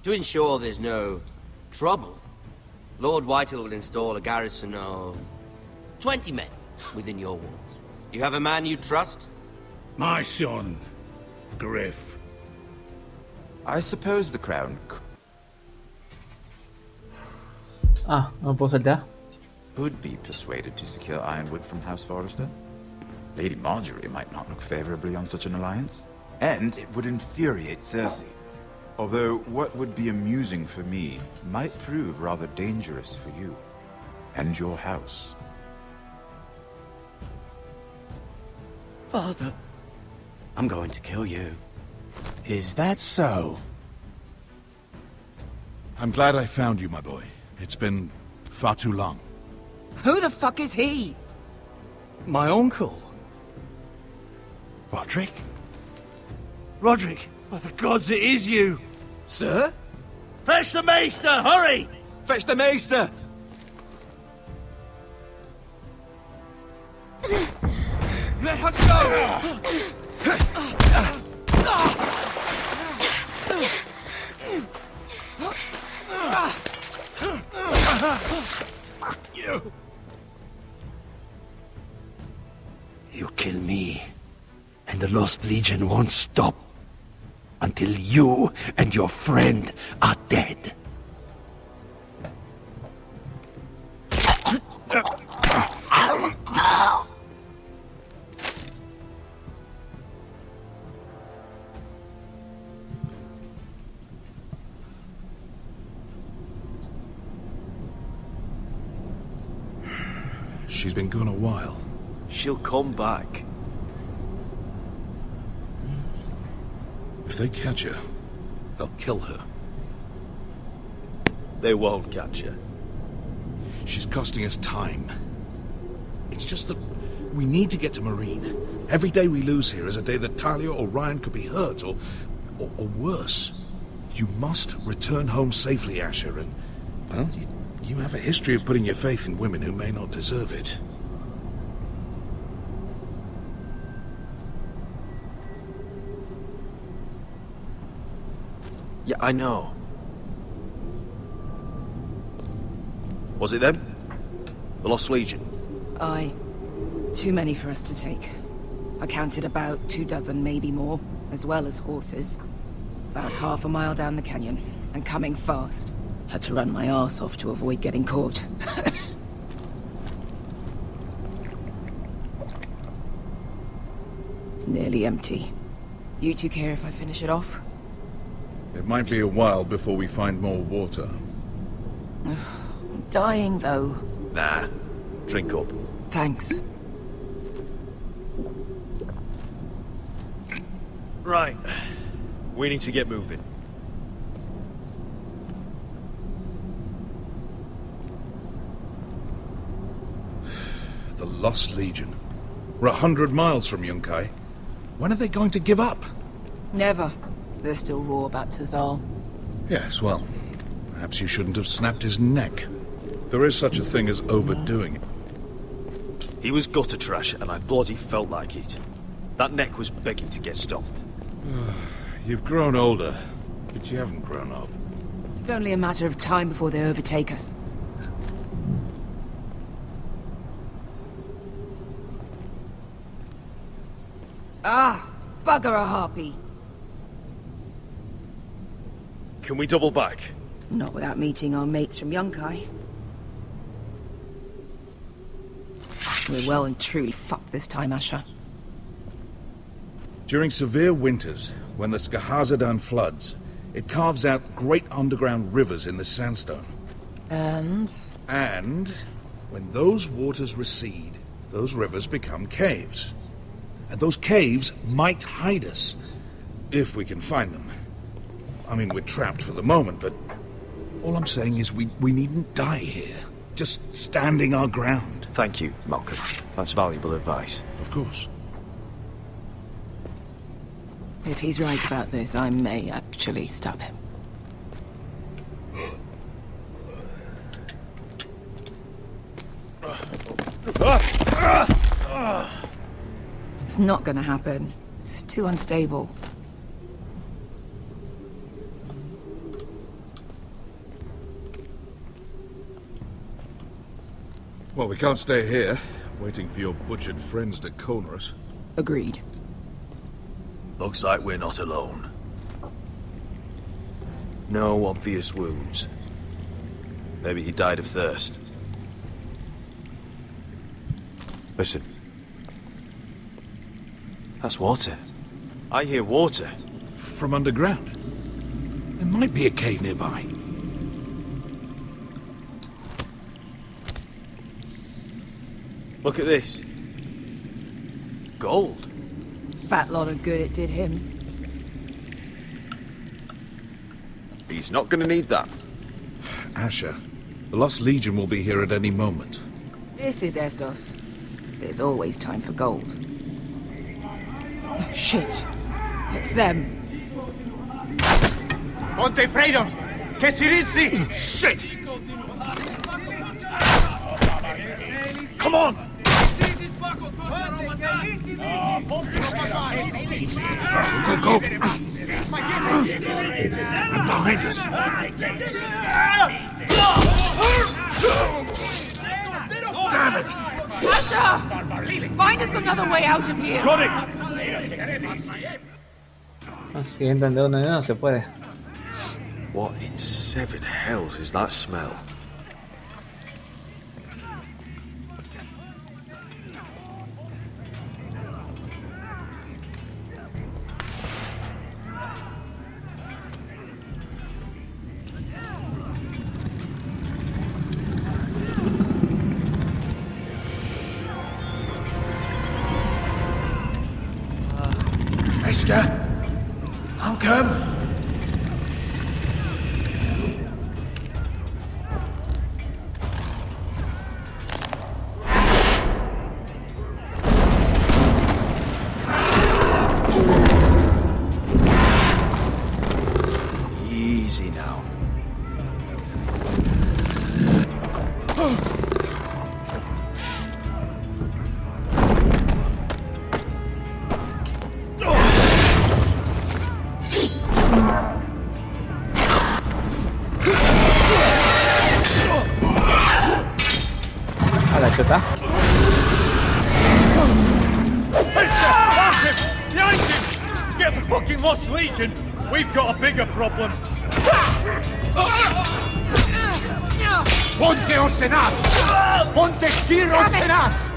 To ensure there's no trouble, Lord Whitehill will install a garrison of 20 men within your walls. You have a man you trust? My son, Griff. I suppose the crown Não posso saltar? could be persuaded to secure Ironwood from House Forrester. Lady Marjorie might not look favorably on such an alliance. And it would infuriate Cersei. Although what would be amusing for me might prove rather dangerous for you and your house. Father, I'm going to kill you. Is that so? I'm glad I found you, my boy. It's been far too long. Who the fuck is he? My uncle. Roderick? Roderick, by the gods, it is you! Sir? Fetch the maester, hurry! Fetch the maester! Let her go! You! You kill me, and the Lost Legion won't stop until you and your friend are dead. She's been gone a while. She'll come back. If they catch her, they'll kill her. They won't catch her. She's costing us time. It's just that we need to get to Marine. Every day we lose here is a day that Talia or Ryan could be hurt, or worse. You must return home safely, Asher, and, well, you have a history of putting your faith in women who may not deserve it. Yeah, I know. Was it them? The Lost Legion? Aye. Too many for us to take. I counted about 24, maybe more, as well as horses. About half a mile down the canyon, and coming fast. Had to run my arse off to avoid getting caught. It's nearly empty. You two care if I finish it off? It might be a while before we find more water. I'm dying, though. Nah. Drink up. Thanks. Right. We need to get moving. The Lost Legion. We're 100 miles from Yunkai. When are they going to give up? Never. They're still raw about Tazal. Yes, well, perhaps you shouldn't have snapped his neck. There is such a thing as overdoing it. He was gutter trash, and I bloody felt like it. That neck was begging to get stopped. You've grown older, but you haven't grown up. It's only a matter of time before they overtake us. Ah! Bugger a harpy! Can we double back? Not without meeting our mates from Yunkai. We're well and truly fucked this time, Asher. During severe winters, when the Skahazadan floods, it carves out great underground rivers in the sandstone. And? And when those waters recede, those rivers become caves. And those caves might hide us, if we can find them. I mean, we're trapped for the moment, but all I'm saying is we needn't die here. Just standing our ground. Thank you, Malcolm. That's valuable advice. Of course. If he's right about this, I may actually stab him. It's not gonna happen. It's too unstable. Well, we can't stay here, waiting for your butchered friends to corner us. Agreed. Looks like we're not alone. No obvious wounds. Maybe he died of thirst. Listen. That's water. I hear water. From underground. There might be a cave nearby. Look at this. Gold. Fat lot of good it did him. He's not gonna need that. Asher, the Lost Legion will be here at any moment. This is Essos. There's always time for gold. Oh, shit. It's them. Ponte Freedom! Che si rizzi! Shit! Come on! Go, go! And behind us! Damn it! Asher! Find us another way out of here! Got it! Si entran de uno en uno se puede. What in seven hells is that smell? Esker? Malcolm? Easy now. A la chota. Behind him! Get the fucking Lost Legion! We've got a bigger problem! Ponte Osenas! Ponte Shiro Osenas!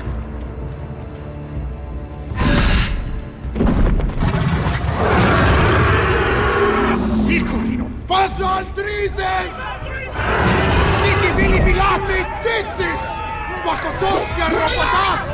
Circulino! Passo al Drises! Siti Vili Pilati Dissis! Wakotoska Robotas!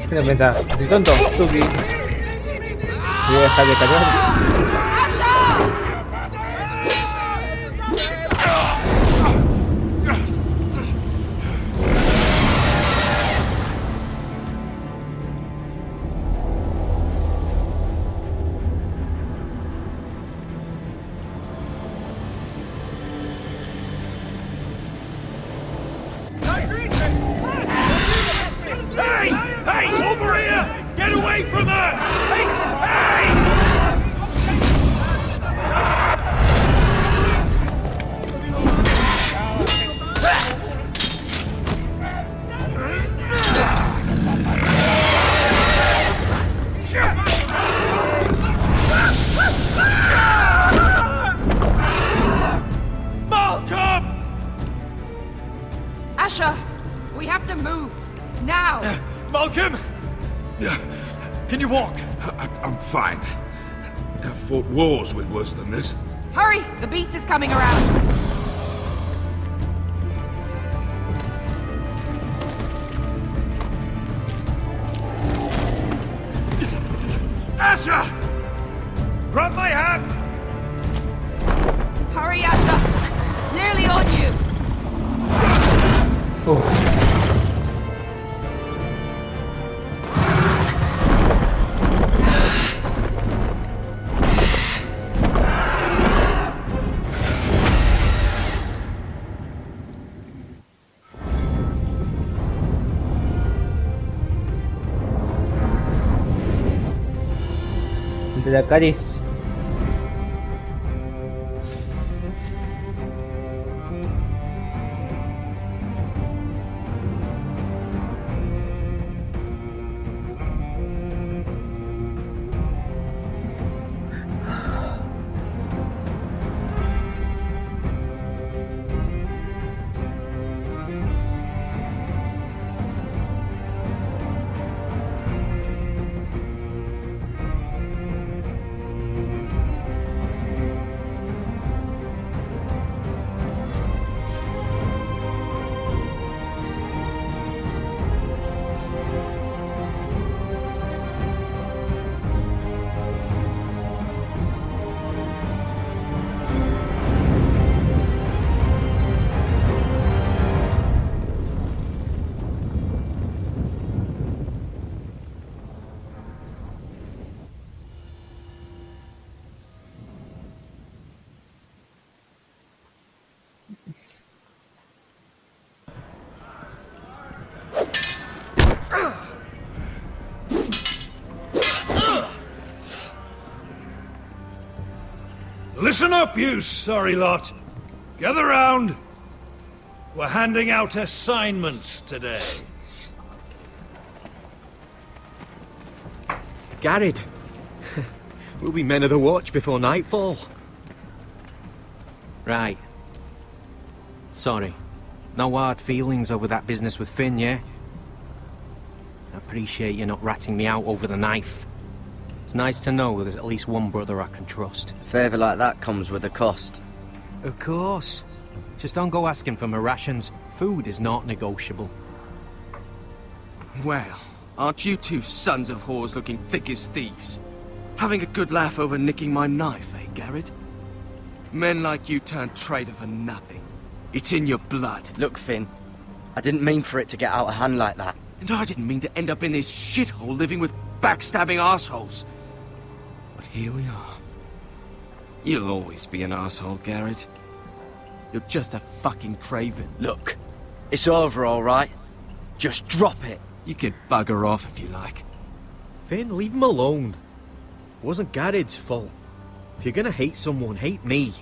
¿Qué pensar? Soy tonto, Tuki. Voy a dejar de cargar. Hey! Hey! Over here! Get away from her! Hey! Hey! Malcolm! Asher! We have to move! Now! Malcolm! Can you walk? I'm fine. I've fought wars with worse than this. Hurry! The beast is coming around! Asher! Grab my hand! Hurry, Asher! It's nearly on you! Uf. Dadah gadis. Listen up, you sorry lot. Gather round. We're handing out assignments today. Garrett. We'll be men of the watch before nightfall. Right. Sorry. No hard feelings over that business with Finn, yeah? I appreciate you not ratting me out over the knife. It's nice to know there's at least one brother I can trust. Favour like that comes with a cost. Of course. Just don't go asking for my rations. Food is not negotiable. Well, aren't you two sons of whores looking thick as thieves? Having a good laugh over nicking my knife, eh, Garrett? Men like you turn traitor for nothing. It's in your blood. Look, Finn, I didn't mean for it to get out of hand like that. And I didn't mean to end up in this shithole living with backstabbing assholes. But here we are. You'll always be an asshole, Garrett. You're just a fucking craven. Look, it's over, all right? Just drop it. You can bugger off if you like. Finn, leave him alone. It wasn't Garrett's fault. If you're gonna hate someone, hate me.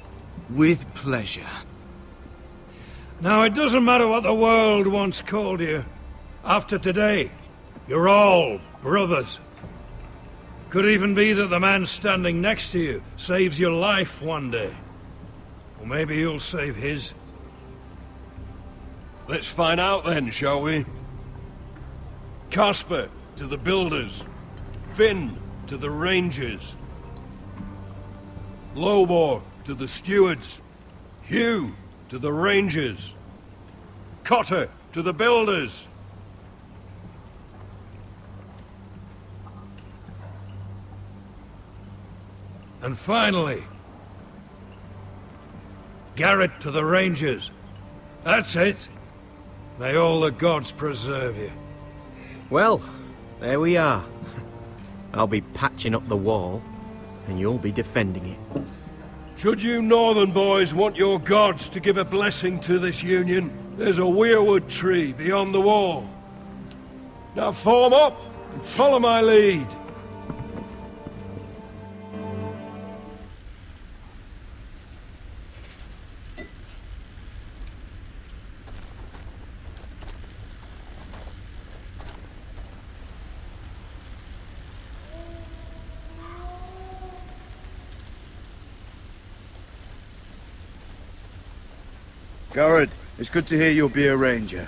With pleasure. Now, it doesn't matter what the world once called you. After today, you're all brothers. Could even be that the man standing next to you saves your life one day. Or maybe you'll save his. Let's find out then, shall we? Casper to the builders. Finn to the rangers. Lobor to the stewards. Hugh to the rangers. Cotter to the builders. And finally, Garrett to the rangers. That's it. May all the gods preserve you. Well, there we are. I'll be patching up the wall, and you'll be defending it. Should you northern boys want your gods to give a blessing to this union, there's a weirwood tree beyond the wall. Now form up and follow my lead. Garrett, it's good to hear you'll be a ranger.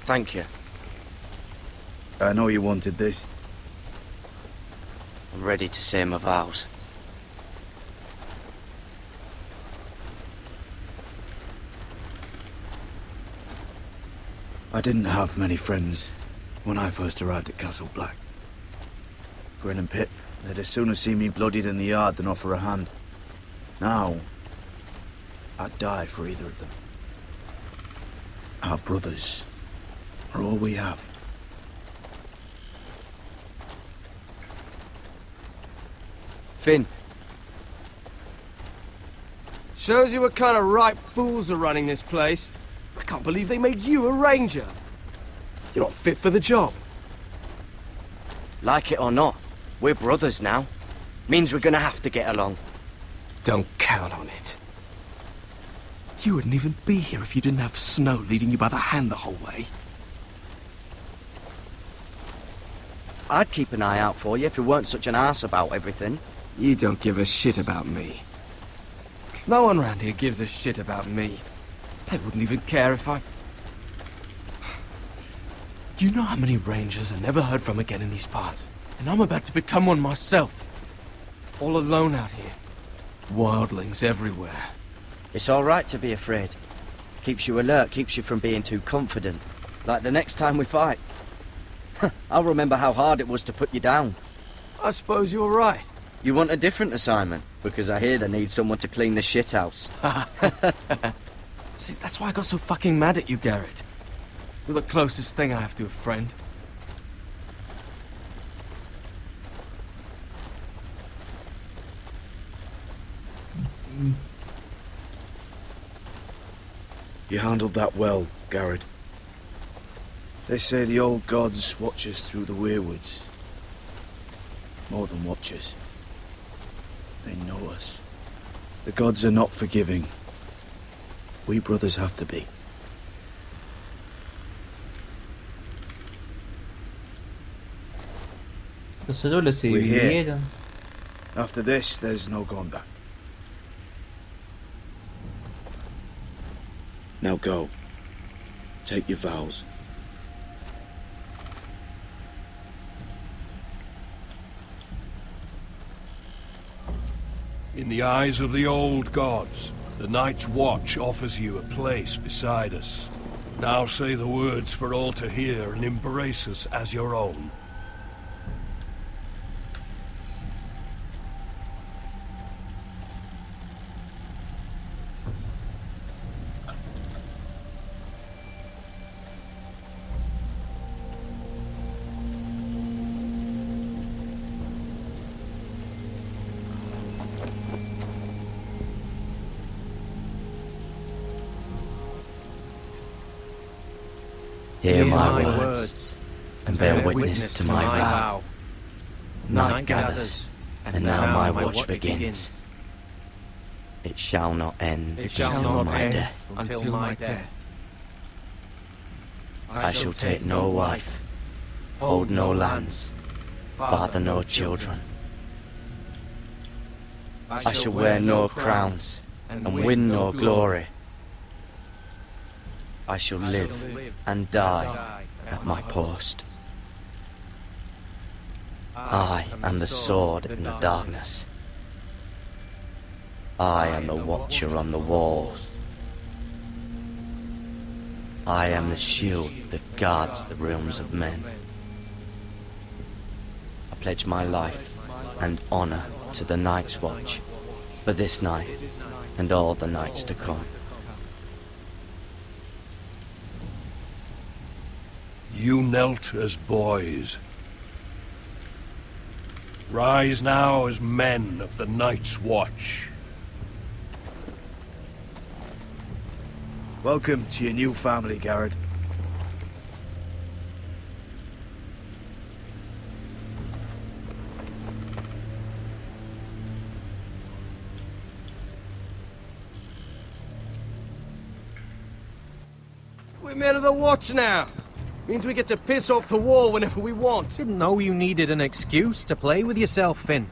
Thank you. I know you wanted this. I'm ready to say my vows. I didn't have many friends when I first arrived at Castle Black. Grin and Pip, they'd as soon see me bloodied in the yard than offer a hand. Now, I'd die for either of them. Our brothers are all we have. Finn. Shows you what kind of ripe fools are running this place. I can't believe they made you a ranger. You're not fit for the job. Like it or not, We're brothers now. Means we're gonna have to get along. Don't count on it. You wouldn't even be here if you didn't have Snow leading you by the hand the whole way. I'd keep an eye out for you if you weren't such an arse about everything. You don't give a shit about me. No one around here gives a shit about me. They wouldn't even care if I... You know how many rangers are never heard from again in these parts? And I'm about to become one myself. All alone out here. Wildlings everywhere. It's all right to be afraid. Keeps you alert, keeps you from being too confident. Like the next time we fight. I'll remember how hard it was to put you down. I suppose you're right. You want a different assignment? Because I hear they need someone to clean the shithouse. See, that's why I got so fucking mad at you, Garrett. You're the closest thing I have to a friend. You handled that well, Garrett. They say the old gods watch us through the weirwoods. More than watch us. They know us. The gods are not forgiving. We brothers have to be. We're here. After this, there's no going back. Now go. Take your vows. In the eyes of the old gods, the Night's Watch offers you a place beside us. Now say the words for all to hear and embrace us as your own. Hear my words, and bear witness to my vow. Night gathers, and now my watch begins. It shall not end until my death. Until my death. I shall take no wife, hold no lands, father no children. I shall wear no crowns, and win no glory. I shall live and die at my post. I am the sword in the darkness. I am the watcher on the walls. I am the shield that guards the realms of men. I pledge my life and honor to the Night's Watch for this night and all the nights to come. You knelt as boys. Rise now as men of the Night's Watch. Welcome to your new family, Garrett. We're men of the Watch now. Means we get to piss off the wall whenever we want. Didn't know you needed an excuse to play with yourself, Finn.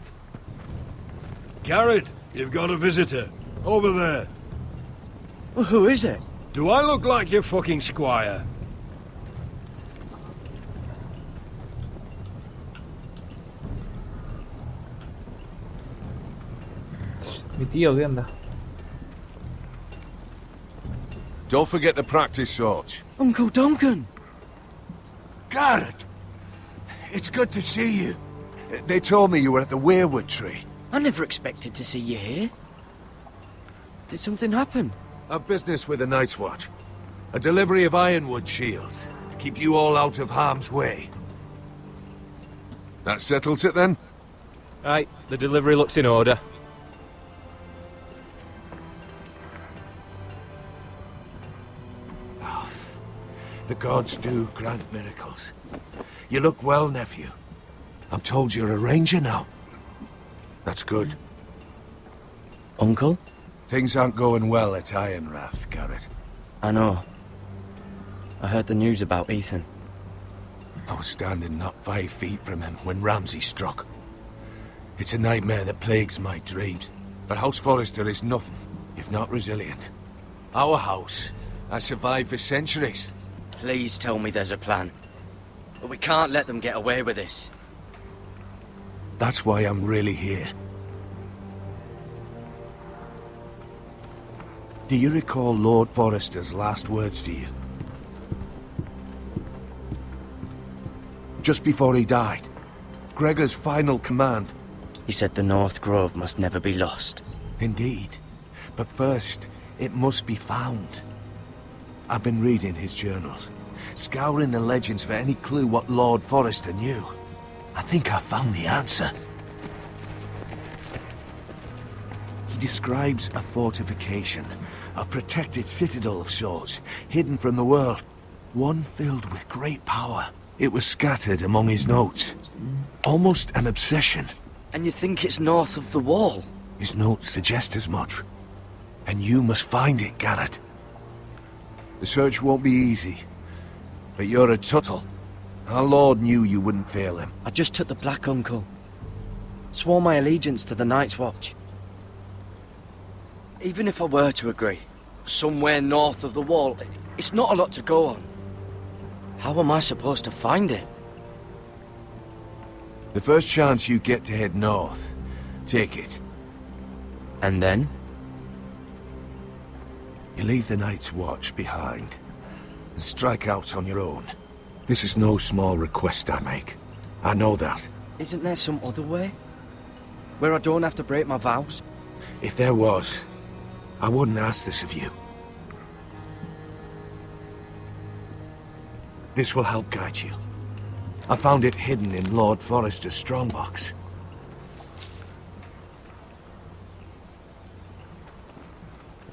Garrett, you've got a visitor. Over there. Well, who is it? Do I look like your fucking squire? Mi tío, ¿qué onda? Don't forget to practice, Sorge. Uncle Duncan! Garrett! It's good to see you. They told me you were at the weirwood tree. I never expected to see you here. Did something happen? A business with the Night's Watch. A delivery of ironwood shields to keep you all out of harm's way. That settles it then? Right, the delivery looks in order. The gods do grant miracles. You look well, nephew. I'm told you're a ranger now. That's good. Uncle? Things aren't going well at Ironrath, Garrett. I know. I heard the news about Ethan. I was standing not 5 feet from him when Ramsay struck. It's a nightmare that plagues my dreams. But House Forrester is nothing if not resilient. Our house has survived for centuries. Please tell me there's a plan. But we can't let them get away with this. That's why I'm really here. Do you recall Lord Forrester's last words to you? Just before he died, Gregor's final command. He said the North Grove must never be lost. Indeed. But first, it must be found. I've been reading his journals, scouring the legends for any clue what Lord Forrester knew. I think I found the answer. He describes a fortification, a protected citadel of sorts, hidden from the world, one filled with great power. It was scattered among his notes, almost an obsession. And you think it's north of the wall? His notes suggest as much. And you must find it, Garrett. The search won't be easy, but you're a Tuttle. Our Lord knew you wouldn't fail him. I just took the Black Uncle. Swore my allegiance to the Night's Watch. Even if I were to agree, somewhere north of the wall, it's not a lot to go on. How am I supposed to find it? The first chance you get to head north, take it. And then? You leave the Night's Watch behind, and strike out on your own. This is no small request I make. I know that. Isn't there some other way? Where I don't have to break my vows? If there was, I wouldn't ask this of you. This will help guide you. I found it hidden in Lord Forrester's strongbox.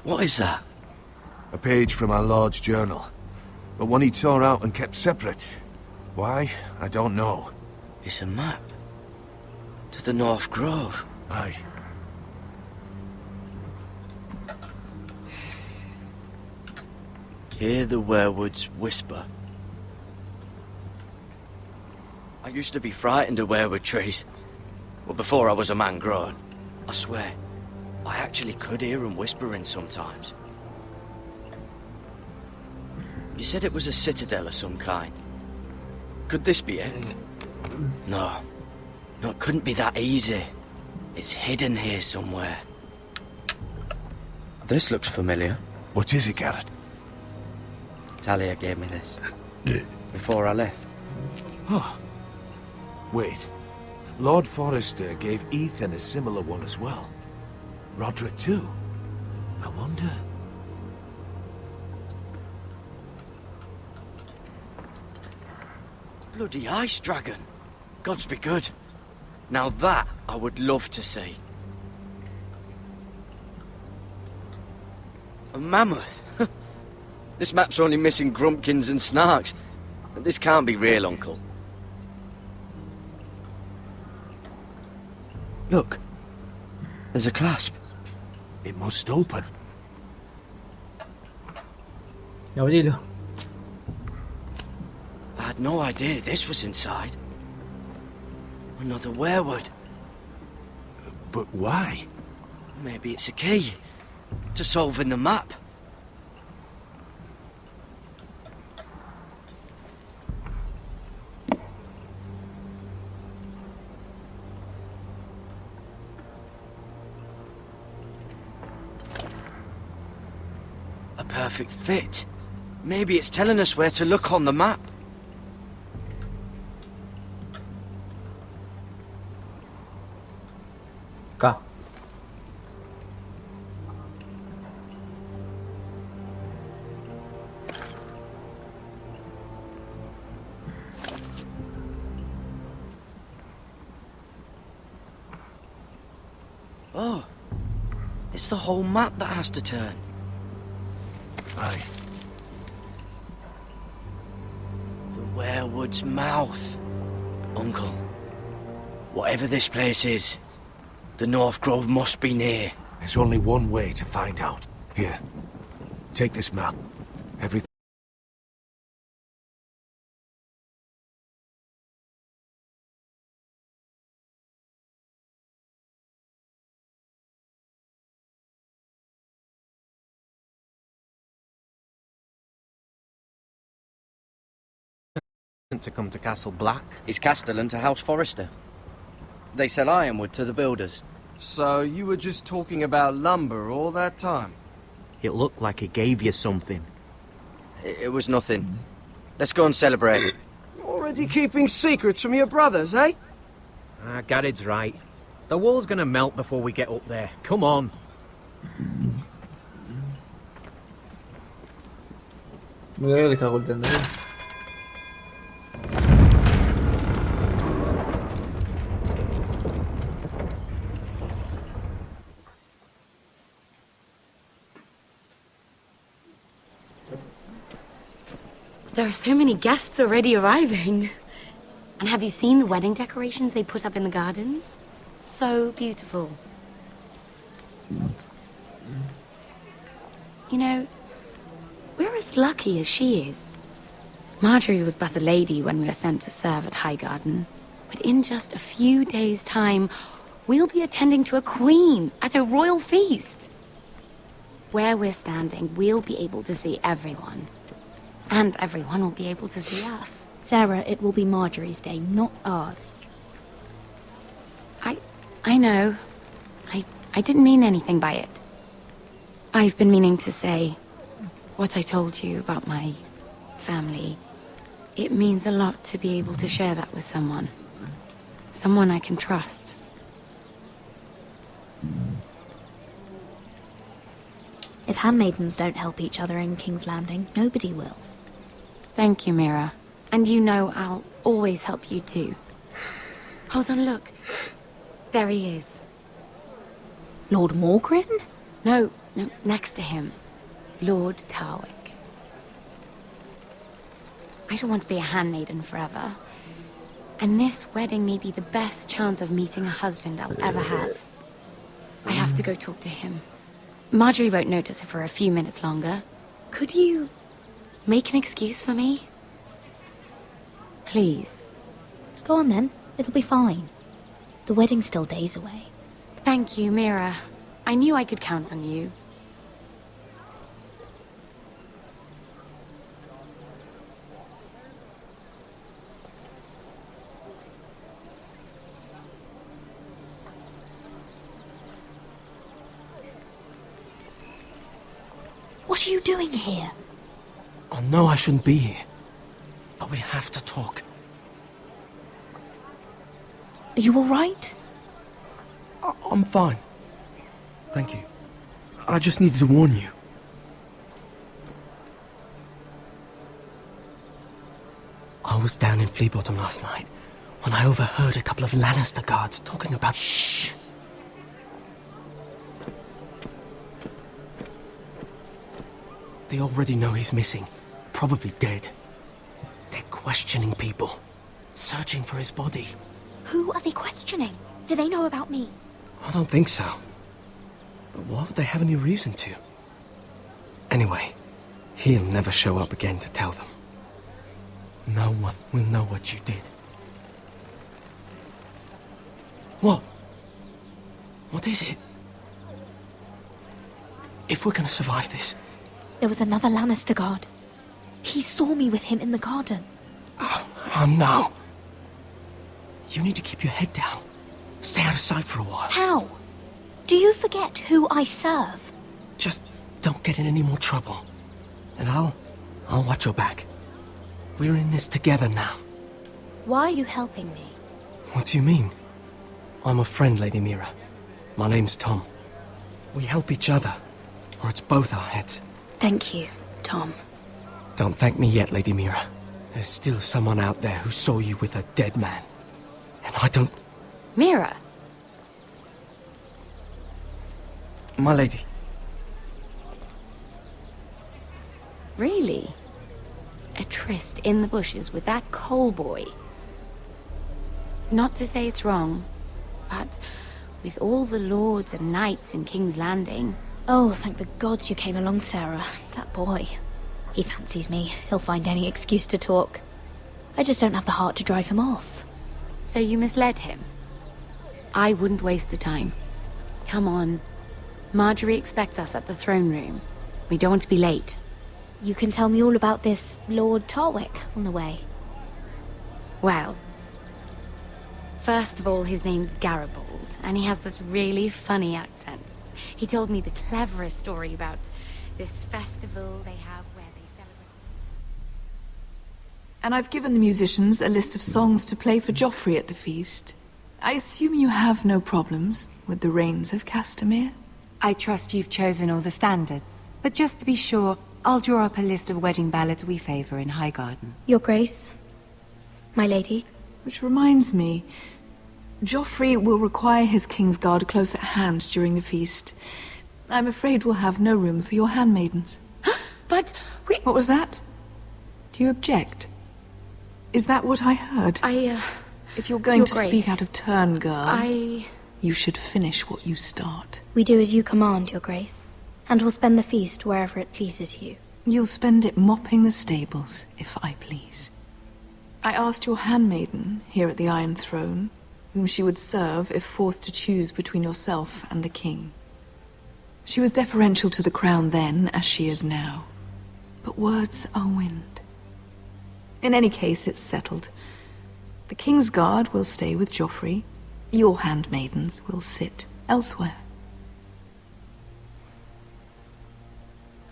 What is that? A page from our Lord's journal. But one he tore out and kept separate. Why? I don't know. It's a map. To the North Grove. Aye. Hear the werewoods whisper. I used to be frightened of werewood trees. Well, before I was a man grown. I swear, I actually could hear them whispering sometimes. You said it was a citadel of some kind. Could this be it? No. No, it couldn't be that easy. It's hidden here somewhere. This looks familiar. What is it, Garrett? Talia gave me this. Before I left. Huh. Wait. Lord Forrester gave Ethan a similar one as well. Roderick too. I wonder... Bloody ice dragon. Gods be good. Now that I would love to see. A mammoth. This map's only missing grumpkins and snarks. This can't be real, Uncle. Look. There's a clasp. It must open. Gabrielo. I had no idea this was inside. Another werewood. But why? Maybe it's a key to solving the map. A perfect fit. Maybe it's telling us where to look on the map. Acá. Oh. It's the whole map that has to turn. Aye. The werewood's mouth, Uncle. Whatever this place is, the North Grove must be near. There's only one way to find out. Here, take this map. Everything To come to Castle Black. It's Castellan to House Forrester. They sell ironwood to the builders. So you were just talking about lumber all that time? It looked like it gave you something. It was nothing. Let's go and celebrate. Already keeping secrets from your brothers, eh? Gared's right. The wall's gonna melt before we get up there. Come on. Magaya di kakul na rin. There are so many guests already arriving. And have you seen the wedding decorations they put up in the gardens? So beautiful. You know, we're as lucky as she is. Marjorie was but a lady when we were sent to serve at Highgarden. But in just a few days' time, we'll be attending to a queen at a royal feast. Where we're standing, we'll be able to see everyone. And everyone will be able to see us. Sarah, it will be Marjorie's day, not ours. I know. I didn't mean anything by it. I've been meaning to say what I told you about my family. It means a lot to be able to share that with someone. Someone I can trust. If handmaidens don't help each other in King's Landing, nobody will. Thank you, Mira. And you know I'll always help you too. Hold on, look. There he is. Lord Morgrin? No, next to him. Lord Tarwick. I don't want to be a handmaiden forever. And this wedding may be the best chance of meeting a husband I'll ever have. I have to go talk to him. Marjorie won't notice it for a few minutes longer. Could you make an excuse for me? Please. Go on then. It'll be fine. The wedding's still days away. Thank you, Mira. I knew I could count on you. What are you doing here? I know I shouldn't be here, but we have to talk. Are you all right? I'm fine. Thank you. I just needed to warn you. I was down in Flea Bottom last night when I overheard a couple of Lannister guards talking about... Shh! They already know he's missing. Probably dead. They're questioning people. Searching for his body. Who are they questioning? Do they know about me? I don't think so. But why would they have any reason to? Anyway, he'll never show up again to tell them. No one will know what you did. What? What is it? If we're gonna survive this... There was another Lannister guard. He saw me with him in the garden. Oh no. You need to keep your head down. Stay out of sight for a while. How? Do you forget who I serve? Just don't get in any more trouble. And I'll watch your back. We're in this together now. Why are you helping me? What do you mean? I'm a friend, Lady Mira. My name's Tom. We help each other, or it's both our heads. Thank you, Tom. Don't thank me yet, Lady Mira. There's still someone out there who saw you with a dead man. And I don't... Mira! My lady. Really? A tryst in the bushes with that coal boy? Not to say it's wrong, but with all the lords and knights in King's Landing... Oh, thank the gods you came along, Sarah. That boy. He fancies me. He'll find any excuse to talk. I just don't have the heart to drive him off. So you misled him? I wouldn't waste the time. Come on. Marjorie expects us at the throne room. We don't want to be late. You can tell me all about this Lord Tarwick on the way. Well... First of all, his name's Garibaldi, and he has this really funny accent. He told me the cleverest story about this festival they have where they celebrate... And I've given the musicians a list of songs to play for Joffrey at the feast. I assume you have no problems with the Rains of Castamere? I trust you've chosen all the standards. But just to be sure, I'll draw up a list of wedding ballads we favor in Highgarden. Your Grace, my lady. Which reminds me, Joffrey will require his Kingsguard close at hand during the feast. I'm afraid we'll have no room for your handmaidens. But we... What was that? Do you object? Is that what I heard? If you're going Your to Grace, speak out of turn, girl, I... you should finish what you start. We do as you command, Your Grace, and we'll spend the feast wherever it pleases you. You'll spend it mopping the stables, if I please. I asked your handmaiden here at the Iron Throne whom she would serve if forced to choose between yourself and the king. She was deferential to the crown then, as she is now. But words are wind. In any case, it's settled. The Kingsguard will stay with Joffrey. Your handmaidens will sit elsewhere.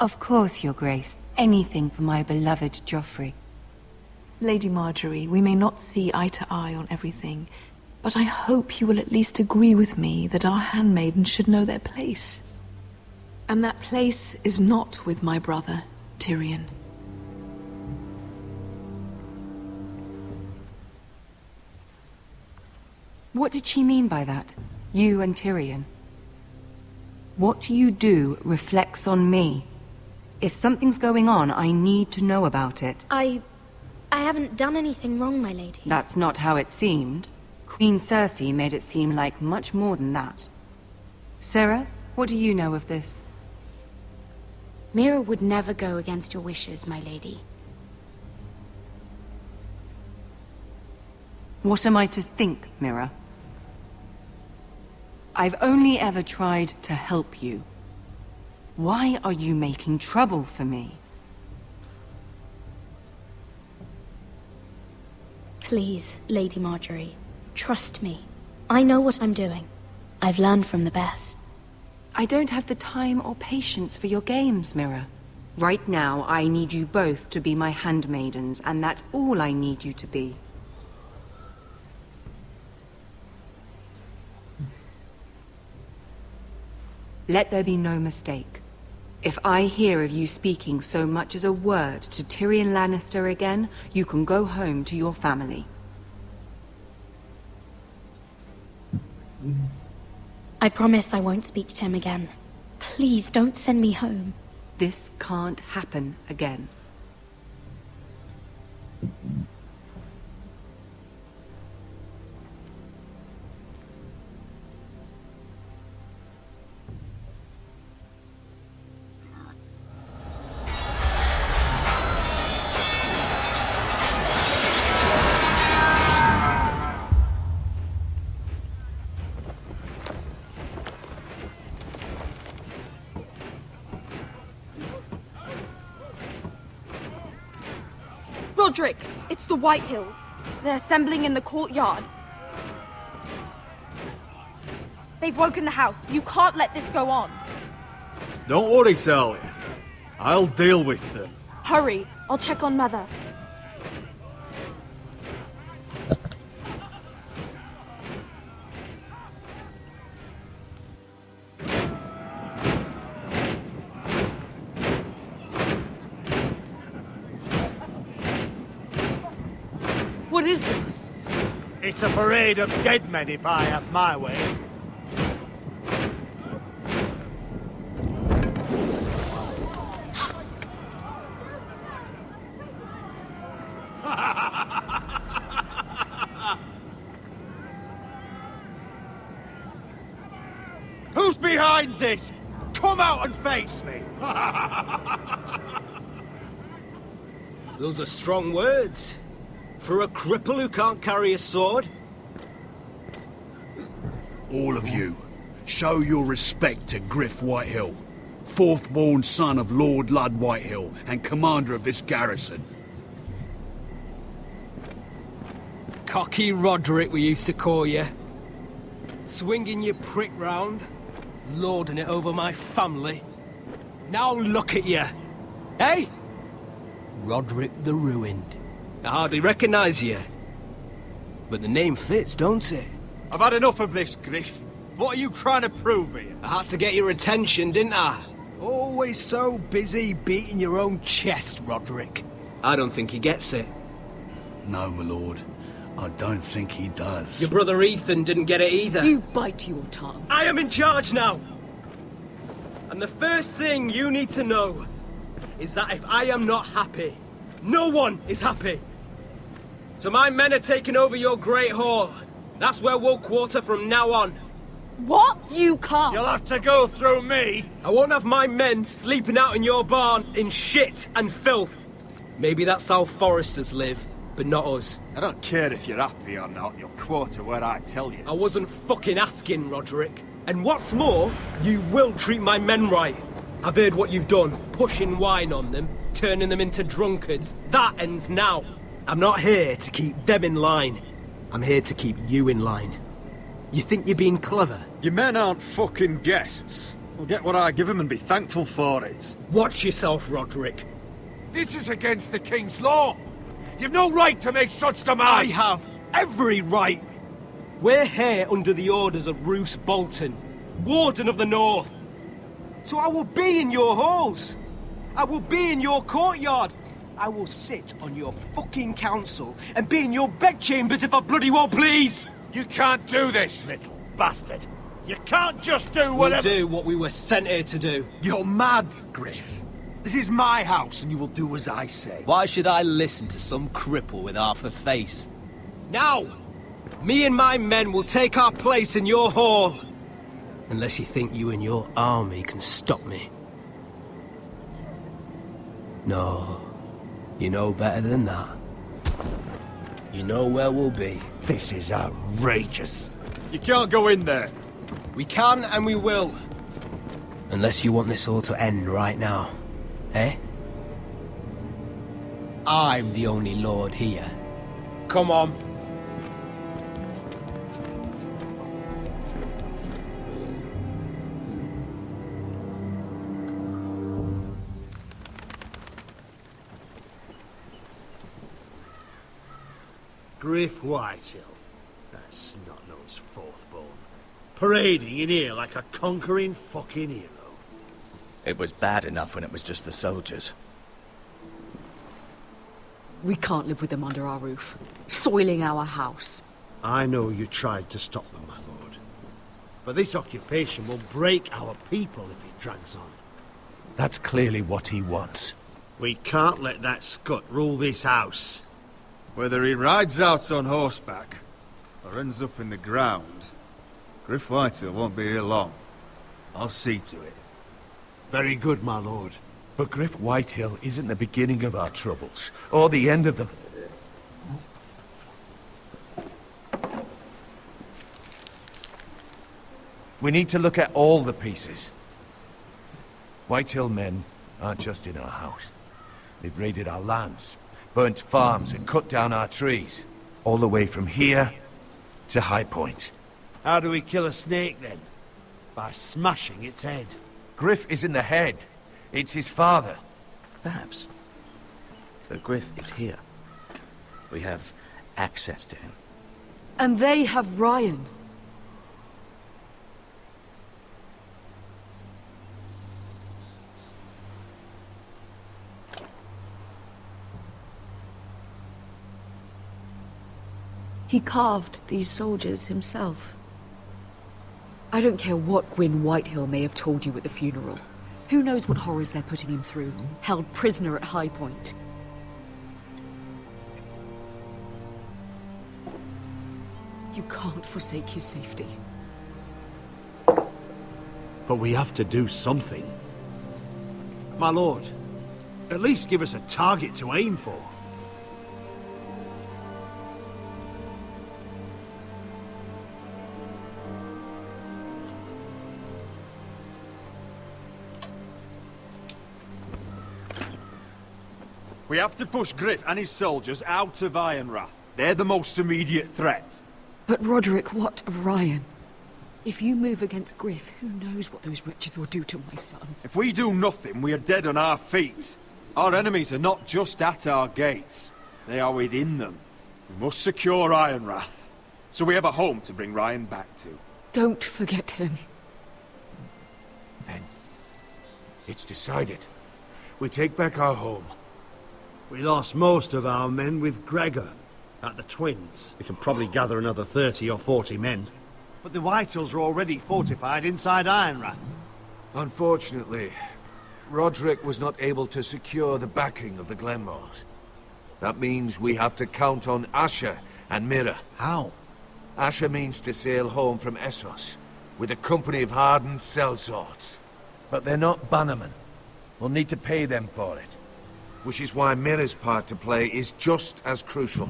Of course, Your Grace. Anything for my beloved Joffrey. Lady Marjorie, we may not see eye to eye on everything, but I hope you will at least agree with me that our handmaidens should know their place. And that place is not with my brother, Tyrion. What did she mean by that? You and Tyrion? What you do reflects on me. If something's going on, I need to know about it. I haven't done anything wrong, my lady. That's not how it seemed. Queen Cersei made it seem like much more than that. Sarah, what do you know of this? Mira would never go against your wishes, my lady. What am I to think, Mira? I've only ever tried to help you. Why are you making trouble for me? Please, Lady Marjorie, trust me. I know what I'm doing. I've learned from the best. I don't have the time or patience for your games, Mira. Right now, I need you both to be my handmaidens, and that's all I need you to be. Let there be no mistake. If I hear of you speaking so much as a word to Tyrion Lannister again, you can go home to your family. I promise I won't speak to him again. Please don't send me home. This can't happen again. Roderick, it's the White Hills. They're assembling in the courtyard. They've woken the house. You can't let this go on. Don't worry, Talia. I'll deal with them. Hurry, I'll check on Mother. What is this? It's a parade of dead men if I have my way. Who's behind this? Come out and face me! Those are strong words. For a cripple who can't carry a sword? All of you, show your respect to Griff Whitehill, fourth-born son of Lord Lud Whitehill and commander of this garrison. Cocky Roderick, we used to call you. Swinging your prick round, lording it over my family. Now look at you. Hey? Roderick the Ruined. I hardly recognise you. But the name fits, don't it? I've had enough of this, Griff. What are you trying to prove here? I had to get your attention, didn't I? Always so busy beating your own chest, Roderick. I don't think he gets it. No, my lord. I don't think he does. Your brother Ethan didn't get it either. You bite your tongue. I am in charge now! And the first thing you need to know is that if I am not happy, no one is happy. So my men are taking over your Great Hall. That's where we'll quarter from now on. What? You can't. You'll have to go through me. I won't have my men sleeping out in your barn in shit and filth. Maybe that's how Foresters live, but not us. I don't care if you're happy or not. You'll quarter where I tell you. I wasn't fucking asking, Roderick. And what's more, you will treat my men right. I've heard what you've done, pushing wine on them, turning them into drunkards. That ends now. I'm not here to keep them in line. I'm here to keep you in line. You think you're being clever? Your men aren't fucking guests. We'll get what I give them and be thankful for it. Watch yourself, Roderick. This is against the King's law. You've no right to make such demands. I have every right. We're here under the orders of Roose Bolton, Warden of the North. So I will be in your halls. I will be in your courtyard. I will sit on your fucking council and be in your bedchambers if I bloody well please. You can't do this, Little bastard. You can't just do whatever... We'll do what we were sent here to do. You're mad, Griff. This is my house and you will do as I say. Why should I listen to some cripple with half a face? Now, me and my men will take our place in your hall. Unless you think you and your army can stop me. No, you know better than that. You know where we'll be. This is outrageous. You can't go in there. We can and we will. Unless you want this all to end right now. Eh? I'm the only lord here. Come on. Griff Whitehill. That snot-nosed fourth-born. Parading in here like a conquering fucking hero. It was bad enough when it was just the soldiers. We can't live with them under our roof, soiling our house. I know you tried to stop them, my lord. But this occupation will break our people if it drags on. That's clearly what he wants. We can't let that scut rule this house. Whether he rides out on horseback or ends up in the ground, Griff Whitehill won't be here long. I'll see to it. Very good, my lord. But Griff Whitehill isn't the beginning of our troubles, or the end of them. We need to look at all the pieces. Whitehill men aren't just in our house. They've raided our lands, burnt farms and cut down our trees. All the way from here to High Point. How do we kill a snake, then? By smashing its head. Griff isn't the head. It's his father. Perhaps. But Griff is here. We have access to him. And they have Ryan. He carved these soldiers himself. I don't care what Gwyn Whitehill may have told you at the funeral. Who knows what horrors they're putting him through, held prisoner at High Point. You can't forsake his safety. But we have to do something. My lord, at least give us a target to aim for. We have to push Griff and his soldiers out of Ironrath. They're the most immediate threat. But Roderick, what of Ryan? If you move against Griff, who knows what those wretches will do to my son? If we do nothing, we are dead on our feet. Our enemies are not just at our gates. They are within them. We must secure Ironrath, so we have a home to bring Ryan back to. Don't forget him. Then, it's decided. We take back our home. We lost most of our men with Gregor at the Twins. We can probably gather another 30 or 40 men. But the Whitehills are already fortified inside Ironrath. Unfortunately, Roderick was not able to secure the backing of the Glenmores. That means we have to count on Asher and Mira. How? Asher means to sail home from Essos with a company of hardened sellswords. But they're not bannermen. We'll need to pay them for it. Which is why Mira's part to play is just as crucial.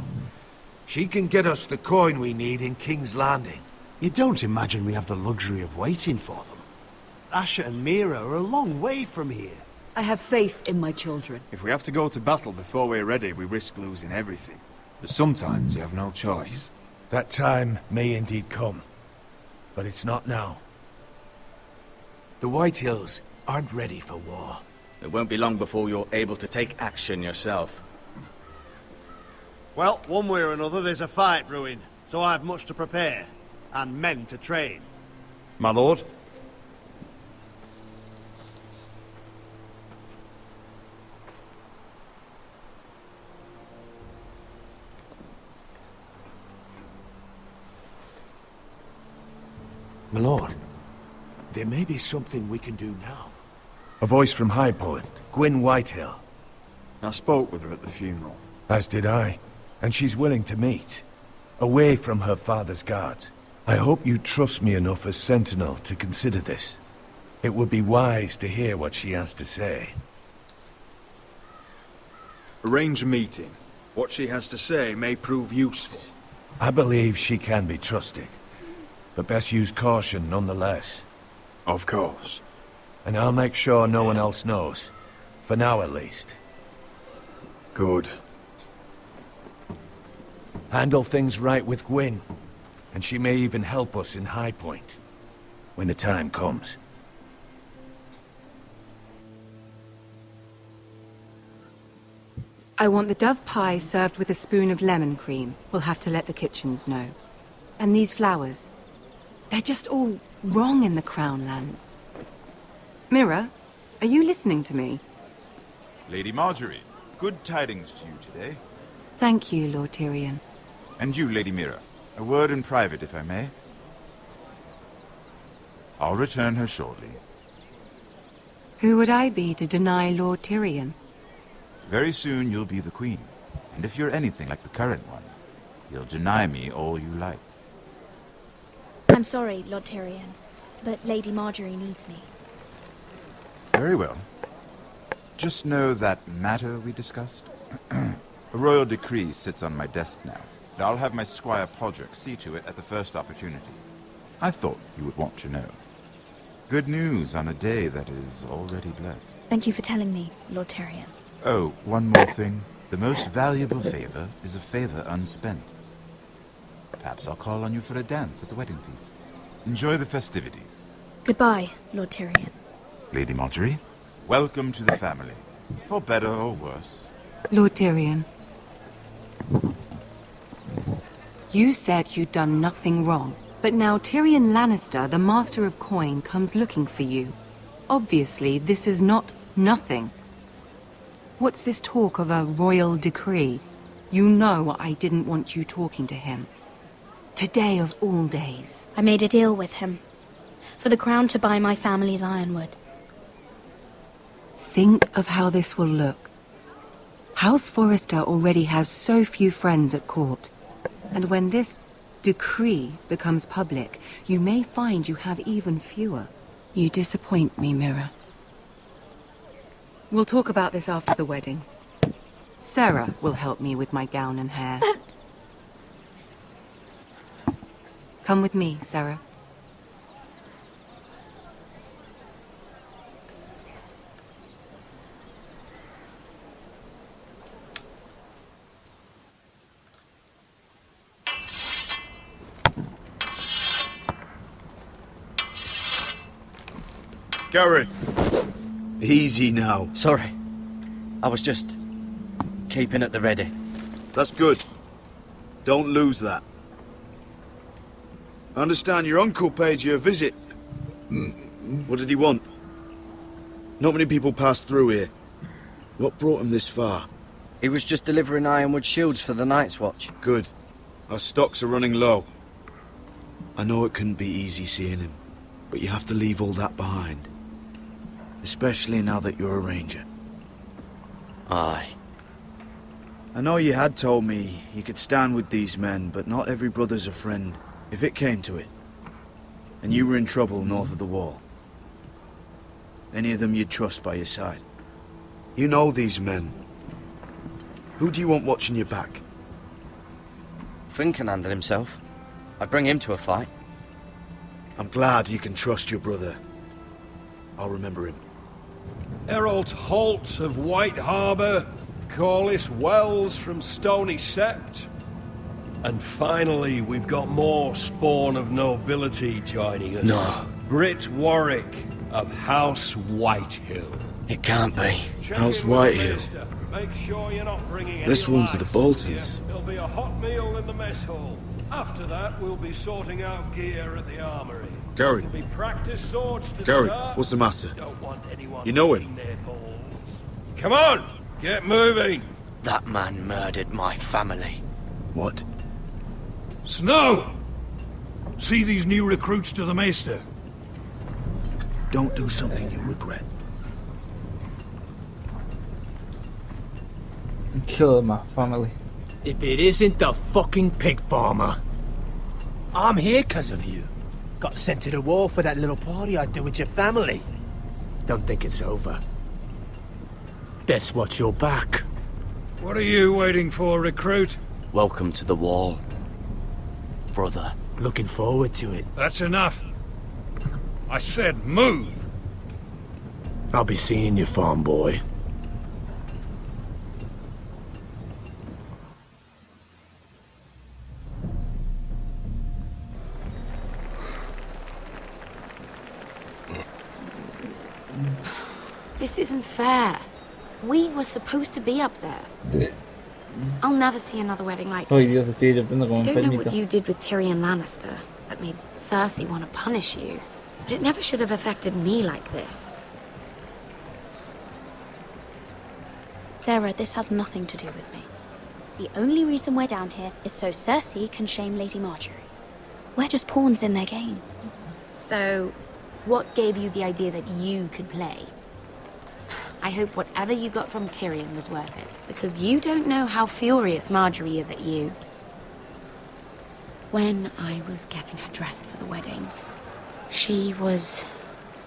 She can get us the coin we need in King's Landing. You don't imagine we have the luxury of waiting for them? Asher and Mira are a long way from here. I have faith in my children. If we have to go to battle before we're ready, we risk losing everything. But sometimes you have no choice. That time may indeed come. But it's not now. The Whitehills aren't ready for war. It won't be long before you're able to take action yourself. Well, one way or another, there's a fight brewing, so I have much to prepare, and men to train. My lord? My lord, there may be something we can do now. A voice from High Point, Gwyn Whitehill. I spoke with her at the funeral. As did I. And she's willing to meet. Away from her father's guards. I hope you trust me enough as Sentinel to consider this. It would be wise to hear what she has to say. Arrange a meeting. What she has to say may prove useful. I believe she can be trusted. But best use caution nonetheless. Of course. And I'll make sure no one else knows. For now, at least. Good. Handle things right with Gwyn. And she may even help us in High Point. When the time comes. I want the dove pie served with a spoon of lemon cream. We'll have to let the kitchens know. And these flowers. They're just all wrong in the Crown lands. Mira, are you listening to me? Lady Marjorie, good tidings to you today. Thank you, Lord Tyrion. And you, Lady Mira. A word in private, if I may. I'll return her shortly. Who would I be to deny Lord Tyrion? Very soon you'll be the queen. And if you're anything like the current one, you'll deny me all you like. I'm sorry, Lord Tyrion, but Lady Marjorie needs me. Very well. Just know that matter we discussed? A royal decree sits on my desk now, and I'll have my Squire Podrick see to it at the first opportunity. I thought you would want to know. Good news on a day that is already blessed. Thank you for telling me, Lord Tyrion. Oh, one more thing. The most valuable favor is a favor unspent. Perhaps I'll call on you for a dance at the wedding feast. Enjoy the festivities. Goodbye, Lord Tyrion. Lady Marjorie, welcome to the family. For better or worse. Lord Tyrion. You said you'd done nothing wrong, but now Tyrion Lannister, the Master of Coin, comes looking for you. Obviously, this is not nothing. What's this talk of a royal decree? You know I didn't want you talking to him. Today of all days. I made a deal with him. For the crown to buy my family's ironwood. Think of how this will look. House Forrester already has so few friends at court. And when this decree becomes public, you may find you have even fewer. You disappoint me, Mira. We'll talk about this after the wedding. Sarah will help me with my gown and hair. Come with me, Sarah. Gary! Easy now. Sorry. I was just keeping at the ready. That's good. Don't lose that. I understand your uncle paid you a visit. What did he want? Not many people pass through here. What brought him this far? He was just delivering ironwood shields for the Night's Watch. Good. Our stocks are running low. I know it couldn't be easy seeing him, but you have to leave all that behind. Especially now that you're a ranger. Aye. I know you had told me you could stand with these men, but not every brother's a friend, if it came to it. And you were in trouble north of the wall. Any of them you'd trust by your side. You know these men. Who do you want watching your back? Finn can handle himself. I'd bring him to a fight. I'm glad you can trust your brother. I'll remember him. Errol Holt of White Harbour, Corliss Wells from Stony Sept. And finally, we've got more spawn of nobility joining us. No. Britt Warwick of House Whitehill. It can't be. House Whitehill. Make sure you're not bringing This any one's for the lights. Boltons. There'll be a hot meal in the mess hall. After that, we'll be sorting out gear at the armory. Gary. There'll be practice swords to Gary, start. what's the matter? Don't want anyone You know him? eating their balls. Come on, get moving. That man murdered my family. What? Snow! See these new recruits to the Maester? Don't do something you regret. Kill my family. If it isn't the fucking pig farmer. I'm here 'cause of you. Got sent to the war for that little party I do with your family. Don't think it's over. Best watch your back. What are you waiting for, recruit? Welcome to the wall, brother. Looking forward to it. That's enough. I said move. I'll be seeing you, farm boy. This isn't fair. We were supposed to be up there. I'll never see another wedding like Hoy Dios, this. estoy adoptando como I don't know enfermito. what you did with Tyrion Lannister that made Cersei want to punish you, but it never should have affected me like this. Sarah, this has nothing to do with me. The only reason we're down here is so Cersei can shame Lady Marjorie. We're just pawns in their game. So, what gave you the idea that you could play? I hope whatever you got from Tyrion was worth it, because you don't know how furious Marjorie is at you. When I was getting her dressed for the wedding, she was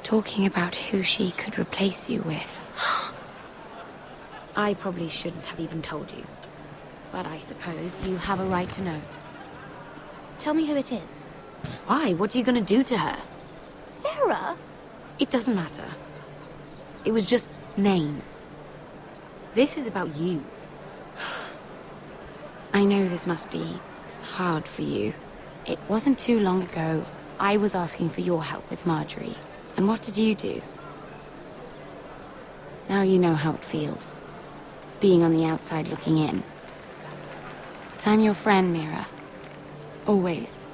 talking about who she could replace you with. I probably shouldn't have even told you, but I suppose you have a right to know. Tell me who it is. Why? What are you going to do to her? Sarah? It doesn't matter. It was just names. This is about you. I know this must be hard for you. It wasn't too long ago I was asking for your help with Marjorie. And what did you do? Now you know how it feels. Being on the outside looking in. But I'm your friend, Mira. Always.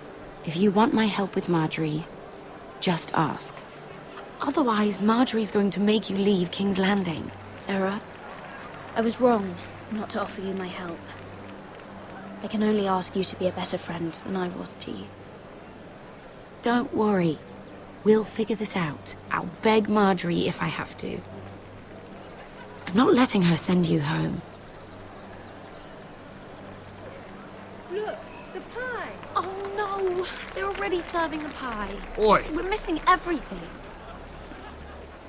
If you want my help with Marjorie, just ask. Otherwise, Marjorie's going to make you leave King's Landing. Sarah, I was wrong not to offer you my help. I can only ask you to be a better friend than I was to you. Don't worry. We'll figure this out. I'll beg Marjorie if I have to. I'm not letting her send you home. Look, the pie! Oh no! They're already serving the pie. Oi! We're missing everything.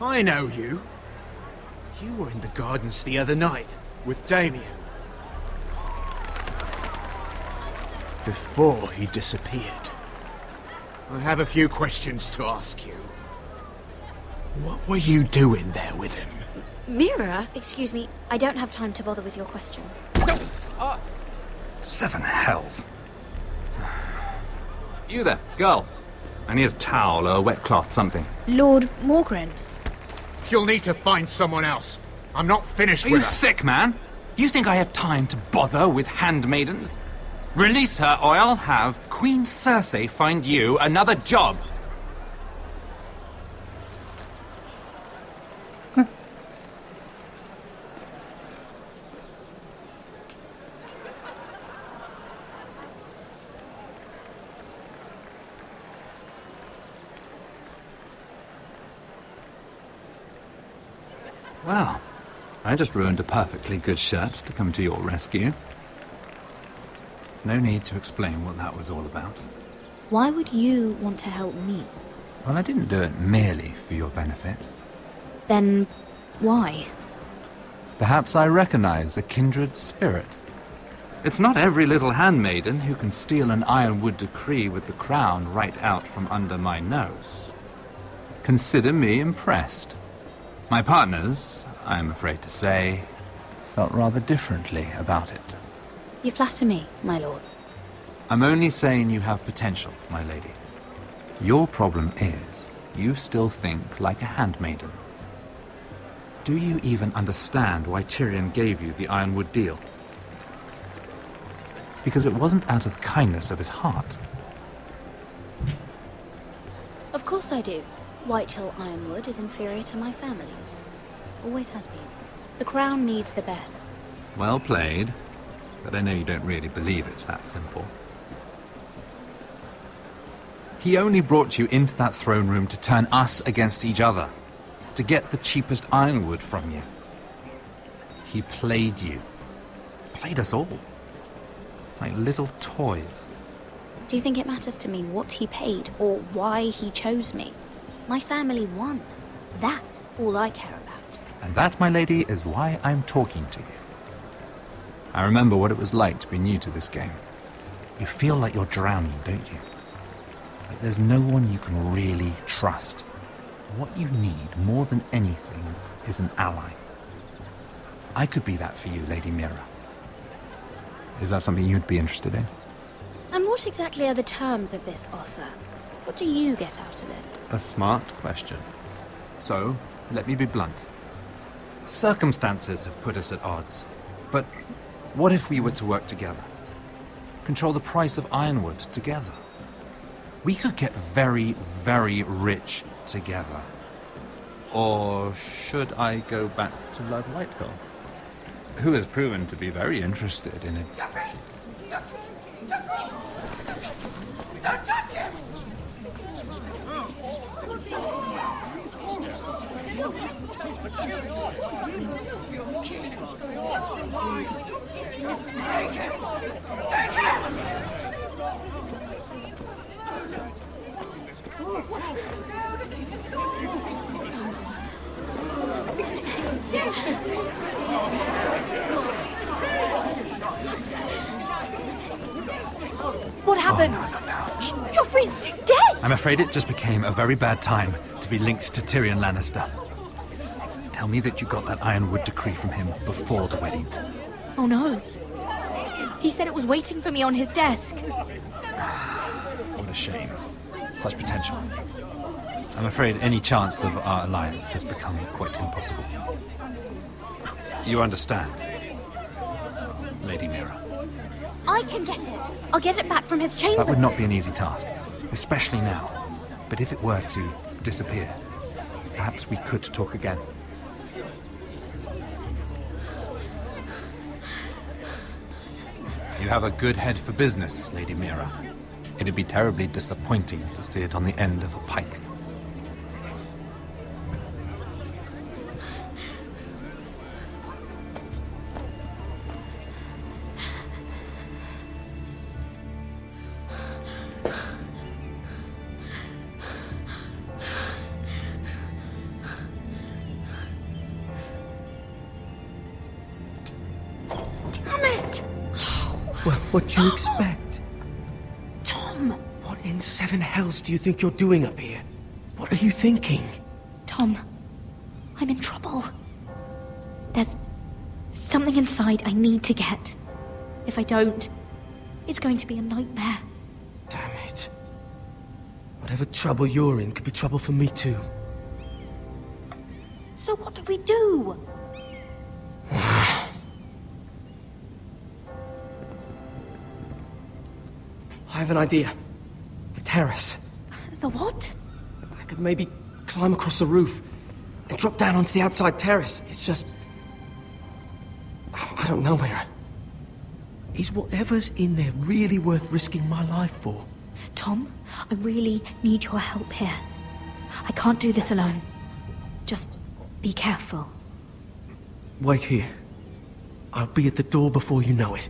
I know you. You were in the gardens the other night with Damien. Before he disappeared. I have a few questions to ask you. What were you doing there with him? Mira? Excuse me, I don't have time to bother with your questions. Seven hells. You there, girl. I need a towel or a wet cloth, something. Lord Morgren. You'll need to find someone else. I'm not finished Are with you her. sick, man? You think I have time to bother with handmaidens? Release her, or I'll have Queen Cersei find you another job. Well, I just ruined a perfectly good shirt to come to your rescue. No need to explain what that was all about. Why would you want to help me? Well, I didn't do it merely for your benefit. Then, why? Perhaps I recognize a kindred spirit. It's not every little handmaiden who can steal an ironwood decree with the crown right out from under my nose. Consider me impressed. My partners, I am afraid to say, felt rather differently about it. You flatter me, my lord. I'm only saying you have potential, my lady. Your problem is, you still think like a handmaiden. Do you even understand why Tyrion gave you the Ironwood deal? Because it wasn't out of the kindness of his heart. Of course I do. Whitehill Ironwood is inferior to my family's. Always has been. The crown needs the best. Well played, but I know you don't really believe it's that simple. He only brought you into that throne room to turn us against each other, to get the cheapest ironwood from you. He played you. Played us all. Like little toys. Do you think it matters to me what he paid or why he chose me? My family won. That's all I care about. And that, my lady, is why I'm talking to you. I remember what it was like to be new to this game. You feel like you're drowning, don't you? Like there's no one you can really trust. What you need, more than anything, is an ally. I could be that for you, Lady Mira. Is that something you'd be interested in? And what exactly are the terms of this offer? What do you get out of it? A smart question. So, let me be blunt. Circumstances have put us at odds. But what if we were to work together? Control the price of ironwood together? We could get very, very rich together. Or should I go back to Lord Whitehill, who has proven to be very interested in it? Don't touch him! Take him! Take him! What happened? Joffrey's dead! I'm afraid it just became a very bad time to be linked to Tyrion Lannister. Tell me that you got that Ironwood decree from him before the wedding. Oh no. He said it was waiting for me on his desk. What a shame. Such potential. I'm afraid any chance of our alliance has become quite impossible. You understand, Lady Mira? I can get it. I'll get it back from his chamber. That would not be an easy task, especially now. But if it were to disappear, perhaps we could talk again. You have a good head for business, Lady Mira. It'd be terribly disappointing to see it on the end of a pike. What do you expect? Tom! What in seven hells do you think you're doing up here? What are you thinking? Tom, I'm in trouble. There's something inside I need to get. If I don't, it's going to be a nightmare. Damn it. Whatever trouble you're in could be trouble for me too. So what do we do? I have an idea. The terrace. The what? I could maybe climb across the roof and drop down onto the outside terrace. It's just... I don't know, Mira. Is whatever's in there really worth risking my life for? Tom, I really need your help here. I can't do this alone. Just be careful. Wait here. I'll be at the door before you know it.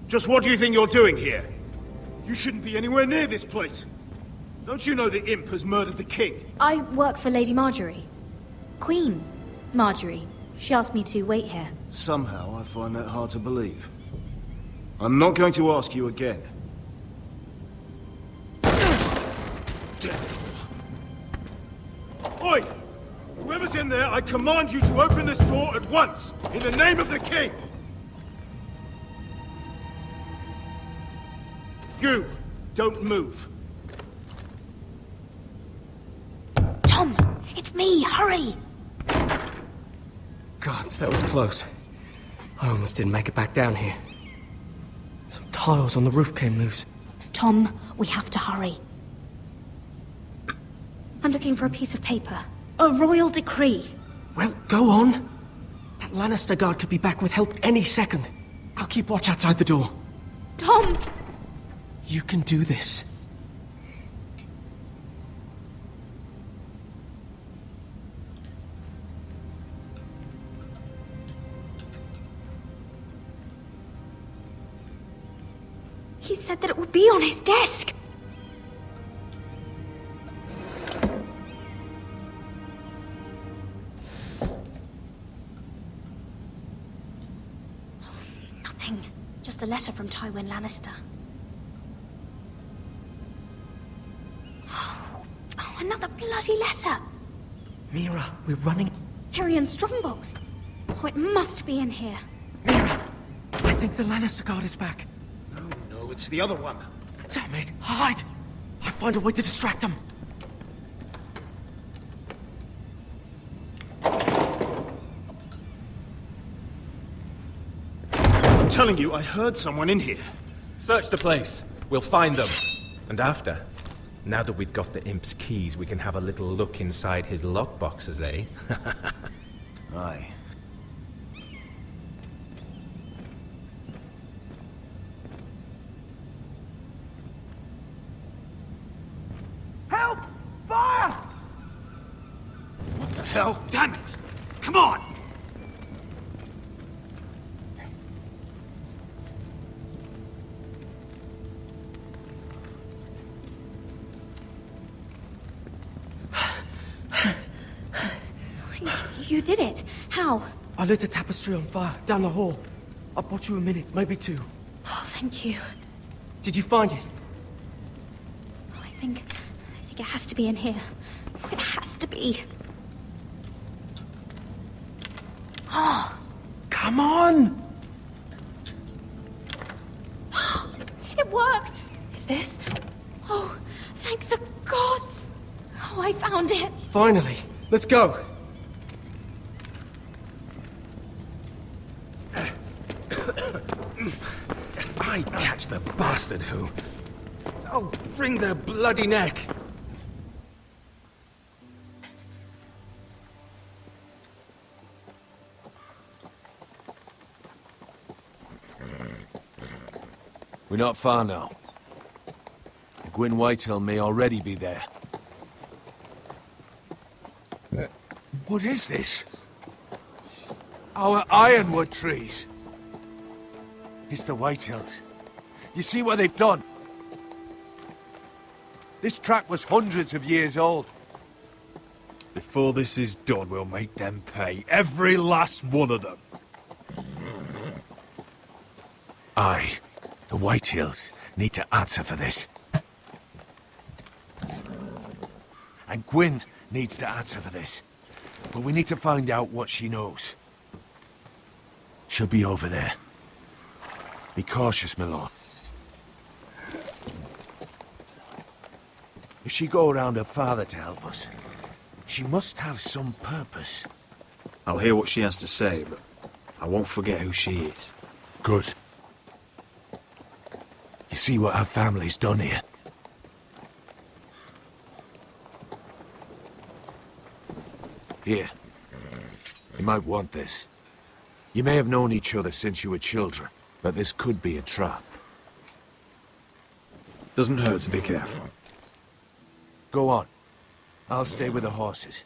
Just what do you think you're doing here? You shouldn't be anywhere near this place. Don't you know the imp has murdered the king? I work for Lady Marjorie. Queen Marjorie. She asked me to wait here. Somehow I find that hard to believe. I'm not going to ask you again. Damn it all. Oi! Whoever's in there, I command you to open this door at once! In the name of the king! You! Don't move. Tom! It's me! Hurry! Gods, that was close. I almost didn't make it back down here. Some tiles on the roof came loose. Tom, we have to hurry. I'm looking for a piece of paper. A royal decree. Well, go on. That Lannister guard could be back with help any second. I'll keep watch outside the door. Tom! You can do this. He said that it would be on his desk. Nothing. Just a letter from Tywin Lannister. Oh, another bloody letter. Mira, we're running. Tyrion Strongbox. Oh, it must be in here. I think the Lannister guard is back. No, it's the other one. Damn it! Hide! I'll find a way to distract them. I'm telling you, I heard someone in here. Search the place. We'll find them. And after, now that we've got the imp's keys, we can have a little look inside his lockboxes, eh? Aye. Help! Fire! What the hell? Damn it! Come on! You did it. How? I lit a tapestry on fire down the hall. I bought you a minute, maybe two. Oh, thank you. Did you find it? I think it has to be in here. It has to be. Oh. Come on! It worked! Is this? Oh, thank the gods! Oh, I found it! Finally. Let's go. If I catch the bastard who... I'll wring their bloody neck. We're not far now. Gwyn Whitehill may already be there. What is this? Our ironwood trees. It's the Whitehills. You see what they've done? This track was hundreds of years old. Before this is done, we'll make them pay. Every last one of them. Aye. The Whitehills need to answer for this. And Gwyn needs to answer for this. But we need to find out what she knows. She'll be over there. Be cautious, my lord. If she go around her father to help us, she must have some purpose. I'll hear what she has to say, but I won't forget who she is. Good. You see what our family's done here? Here. You might want this. You may have known each other since you were children, but this could be a trap. Doesn't hurt to be careful. Go on. I'll stay with the horses.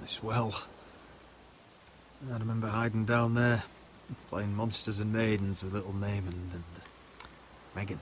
This well. I remember hiding down there, playing monsters and maidens with little Naaman and Megan.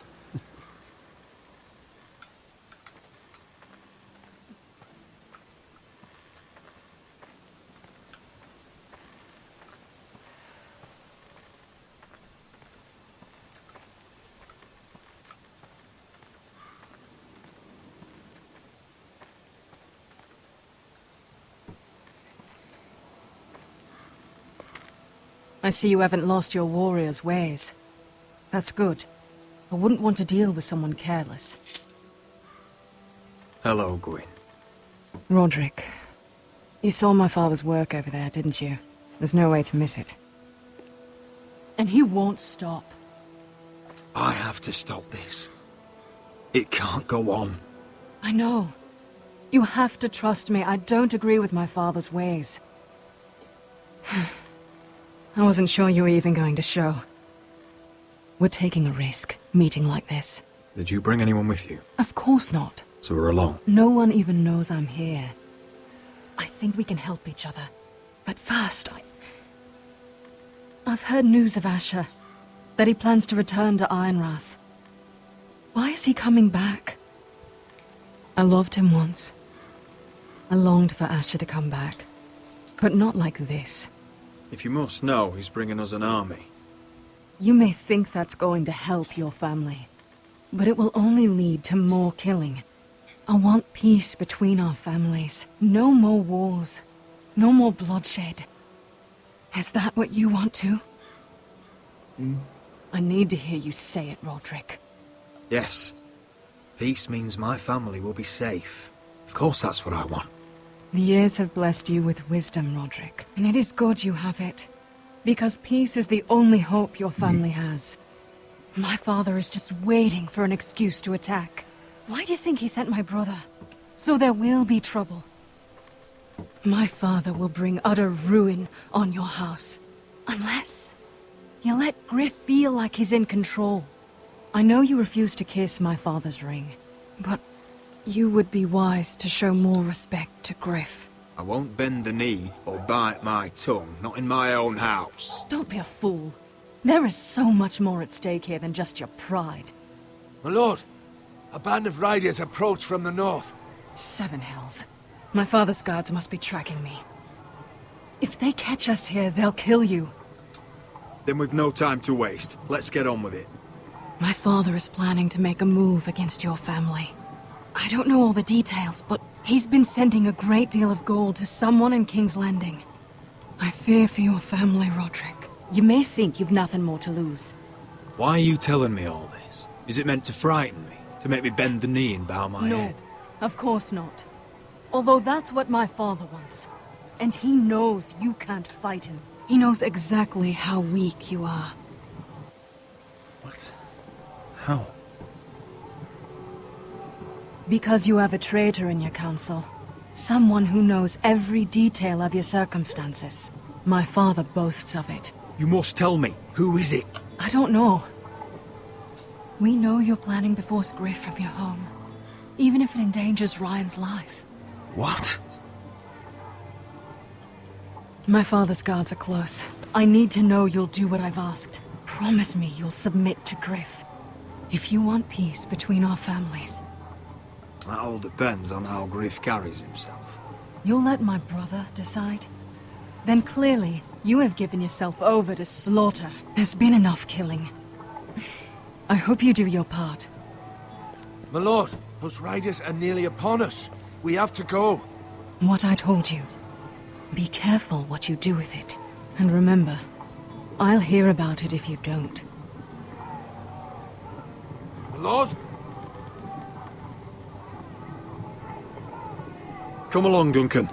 I see you haven't lost your warrior's ways. That's good. I wouldn't want to deal with someone careless. Hello, Gwyn. Roderick, you saw my father's work over there, didn't you? There's no way to miss it. And he won't stop. I have to stop this. It can't go on. I know. You have to trust me. I don't agree with my father's ways. I wasn't sure you were even going to show. We're taking a risk, meeting like this. Did you bring anyone with you? Of course not. So we're alone? No one even knows I'm here. I think we can help each other. But first, I've heard news of Asher. That he plans to return to Ironrath. Why is he coming back? I loved him once. I longed for Asher to come back. But not like this. If you must know, he's bringing us an army. You may think that's going to help your family, but it will only lead to more killing. I want peace between our families. No more wars. No more bloodshed. Is that what you want too? I need to hear you say it, Roderick. Yes. Peace means my family will be safe. Of course that's what I want. The years have blessed you with wisdom, Roderick, and it is good you have it. Because peace is the only hope your family has. My father is just waiting for an excuse to attack. Why do you think he sent my brother? So there will be trouble. My father will bring utter ruin on your house. Unless you let Griff feel like he's in control. I know you refuse to kiss my father's ring, but you would be wise to show more respect to Griff. I won't bend the knee or bite my tongue, not in my own house. Don't be a fool. There is so much more at stake here than just your pride. My lord, a band of riders approach from the north. 7 hells. My father's guards must be tracking me. If they catch us here, they'll kill you. Then we've no time to waste. Let's get on with it. My father is planning to make a move against your family. I don't know all the details, but he's been sending a great deal of gold to someone in King's Landing. I fear for your family, Roderick. You may think you've nothing more to lose. Why are you telling me all this? Is it meant to frighten me? To make me bend the knee and bow my head? No, of course not. Although that's what my father wants. And he knows you can't fight him. He knows exactly how weak you are. What? How? Because you have a traitor in your council. Someone who knows every detail of your circumstances. My father boasts of it. You must tell me. Who is it? I don't know. We know you're planning to force Griff from your home. Even if it endangers Ryan's life. What? My father's guards are close. I need to know you'll do what I've asked. Promise me you'll submit to Griff. If you want peace between our families. That all depends on how Griff carries himself. You'll let my brother decide? Then clearly, you have given yourself over to slaughter. There's been enough killing. I hope you do your part. My lord, those riders are nearly upon us. We have to go. What I told you. Be careful what you do with it. And remember, I'll hear about it if you don't. My lord? Come along, Duncan.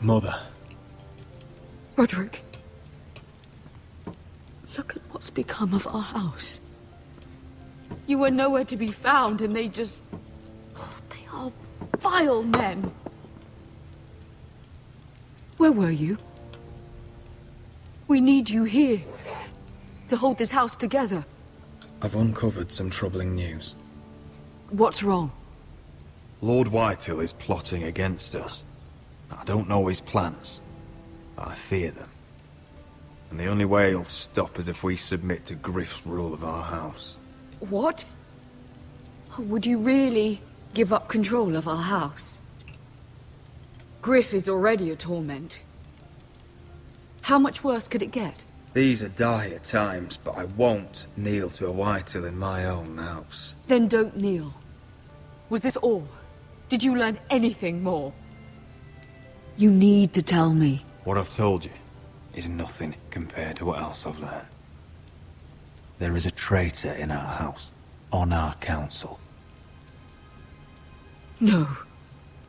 Mother. Roderick. Look at what's become of our house. You were nowhere to be found, and they just... Oh, they are vile men. Where were you? We need you here. To hold this house together. I've uncovered some troubling news. What's wrong? Lord Whitehill is plotting against us. I don't know his plans, but I fear them. And the only way he'll stop is if we submit to Griff's rule of our house. What? Would you really give up control of our house? Griff is already a torment. How much worse could it get? These are dire times, but I won't kneel to a Whitehill in my own house. Then don't kneel. Was this all? Did you learn anything more? You need to tell me. What I've told you is nothing compared to what else I've learned. There is a traitor in our house, on our council. No.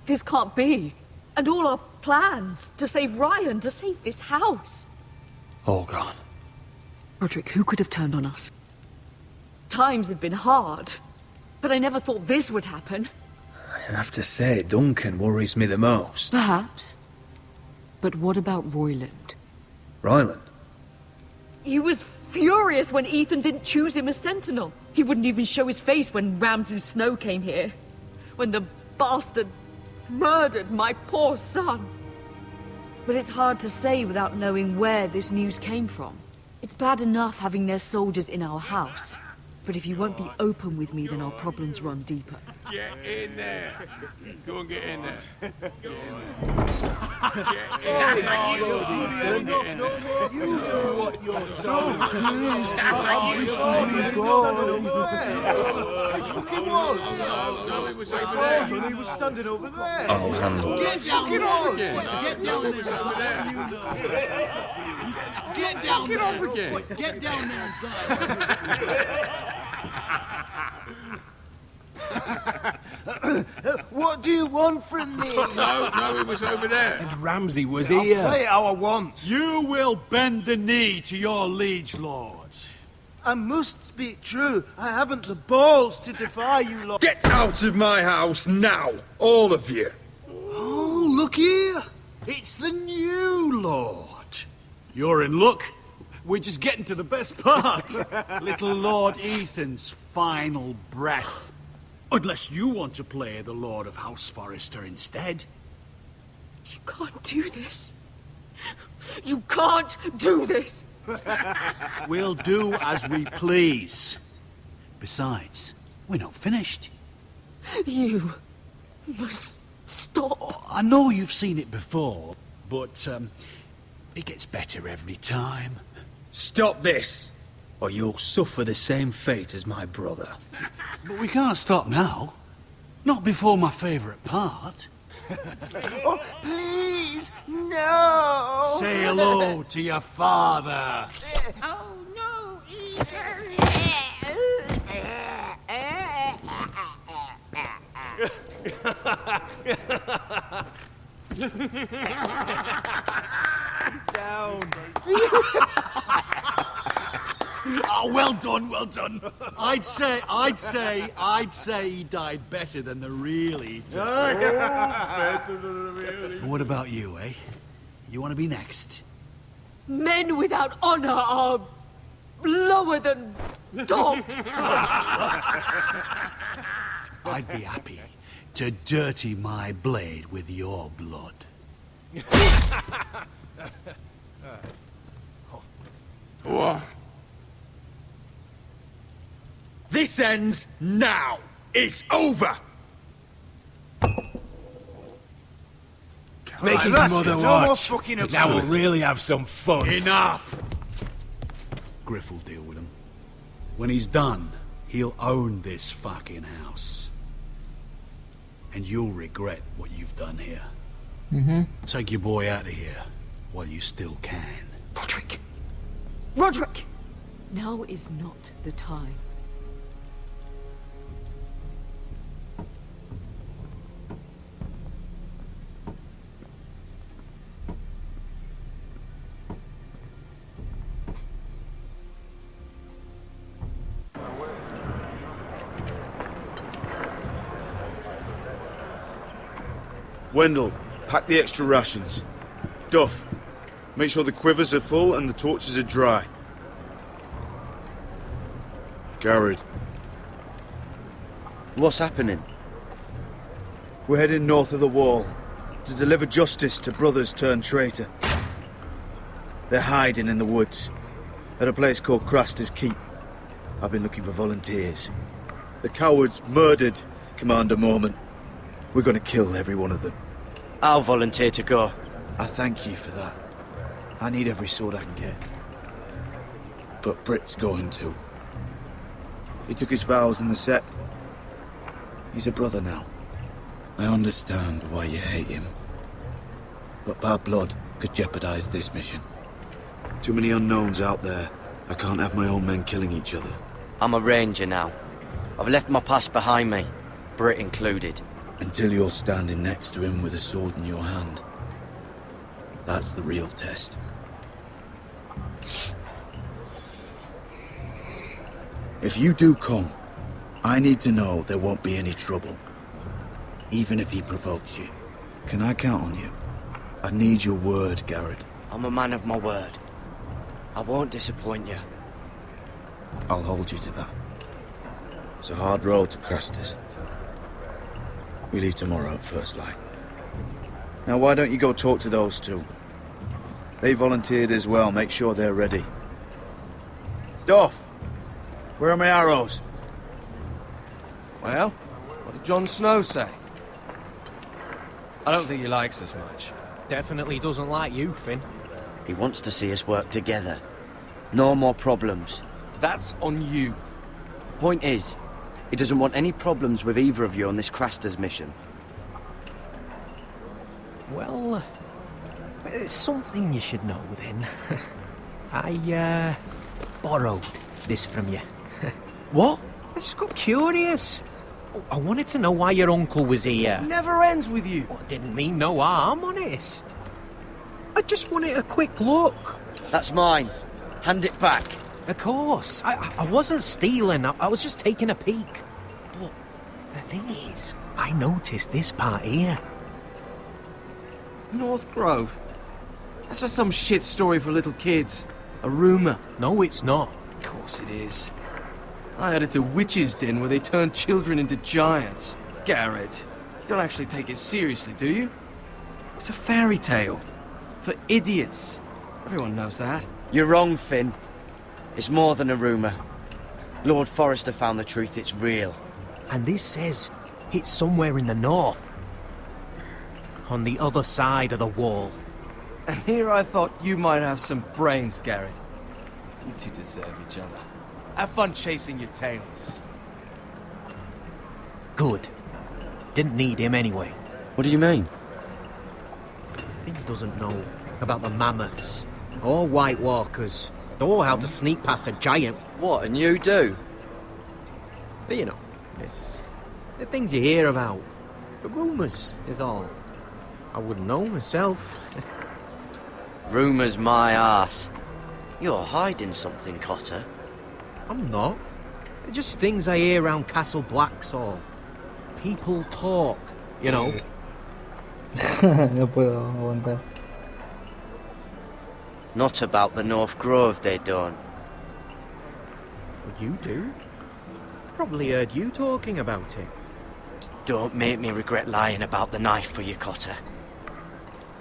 This can't be. And all our plans to save Ryan, to save this house. All gone. Roderick, who could have turned on us? Times have been hard, but I never thought this would happen. I have to say, Duncan worries me the most. Perhaps. But what about Royland? Royland? He was furious when Ethan didn't choose him as Sentinel. He wouldn't even show his face when Ramsay Snow came here. When the bastard murdered my poor son. But it's hard to say without knowing where this news came from. It's bad enough having their soldiers in our house. But if you won't be open with me, then our problems run deeper. Get in there. Go and get in there. Go You do what you're told. I'm just letting go. Look, he was. I thought he was standing over there. I'll handle it. Look, he was. Get down there. Get down Get there. off again. Get down there and What do you want from me? No, he was over there. And Ramsay was I'll here. play how I want. You will bend the knee to your liege lords. I must speak true. I haven't the balls to defy you lot. Get out of my house now, all of you. Oh, look here. It's the new lord. You're in luck. We're just getting to the best part. Little Lord Ethan's final breath. Unless you want to play the Lord of House Forrester instead. You can't do this. You can't do this. We'll do as we please. Besides, we're not finished. You must Stop! I know you've seen it before, but it gets better every time. Stop this, or you'll suffer the same fate as my brother. But we can't stop now. Not before my favourite part. Oh, please, no! Say hello to your father. Oh, no, Ethan! Down. Oh, well done, well done. I'd say he died better than the real Ethan. Better than the real What about you, eh? You want to be next? Men without honor are lower than dogs. I'd be happy to dirty my blade with your blood. What? This ends now. It's over. Make his that's mother it. No more watch. fucking up Now to we'll it. really have some fun. Enough! Griff will deal with him. When he's done, he'll own this fucking house. And you'll regret what you've done here. Mm-hmm. Take your boy out of here while you still can. Roderick! Roderick! Now is not the time. Wendell, pack the extra rations. Duff, make sure the quivers are full and the torches are dry. Garrett. What's happening? We're heading north of the wall to deliver justice to brothers turned traitor. They're hiding in the woods at a place called Craster's Keep. I've been looking for volunteers. The cowards murdered Commander Mormon. We're going to kill every one of them. I'll volunteer to go. I thank you for that. I need every sword I can get. But Britt's going to. He took his vows in the Sept. He's a brother now. I understand why you hate him. But bad blood could jeopardize this mission. Too many unknowns out there. I can't have my own men killing each other. I'm a ranger now. I've left my past behind me, Britt included. Until you're standing next to him with a sword in your hand. That's the real test. If you do come, I need to know there won't be any trouble. Even if he provokes you. Can I count on you? I need your word, Garrett. I'm a man of my word. I won't disappoint you. I'll hold you to that. It's a hard road to Craster's. We leave tomorrow at first light. Now why don't you go talk to those two? They volunteered as well, make sure they're ready. Duff! Where are my arrows? Well, what did Jon Snow say? I don't think he likes us much. Definitely doesn't like you, Finn. He wants to see us work together. No more problems. That's on you. Point is, he doesn't want any problems with either of you on this Craster's mission. Well, it's something you should know then. I, borrowed this from you. What? I just got curious. I wanted to know why your uncle was here. Never ends with you. Well, didn't mean no harm, honest. I just wanted a quick look. That's mine. Hand it back. Of course. I wasn't stealing. I was just taking a peek. But the thing is, I noticed this part here. North Grove? That's just some shit story for little kids. A rumor. No, it's not. Of course it is. I heard it's a witch's den where they turn children into giants. Garrett, you don't actually take it seriously, do you? It's a fairy tale. For idiots. Everyone knows that. You're wrong, Finn. It's more than a rumour. Lord Forrester found the truth, it's real. And this says it's somewhere in the north. on the other side of the wall. And here I thought you might have some brains, Garrett. You two deserve each other. Have fun chasing your tails. Good. Didn't need him anyway. What do you mean? He doesn't know about the mammoths or White Walkers or how to sneak past a giant. What, and you do? But you know, it's the things you hear about. The rumours is all. I wouldn't know myself. Rumours my arse. You're hiding something, Cotter. I'm not. They're just things I hear around Castle Black's all. People talk, you know. No puedo aguantar. Not about the North Grove, they don't. What you do? Probably heard you talking about it. Don't make me regret lying about the knife for you, Cotter.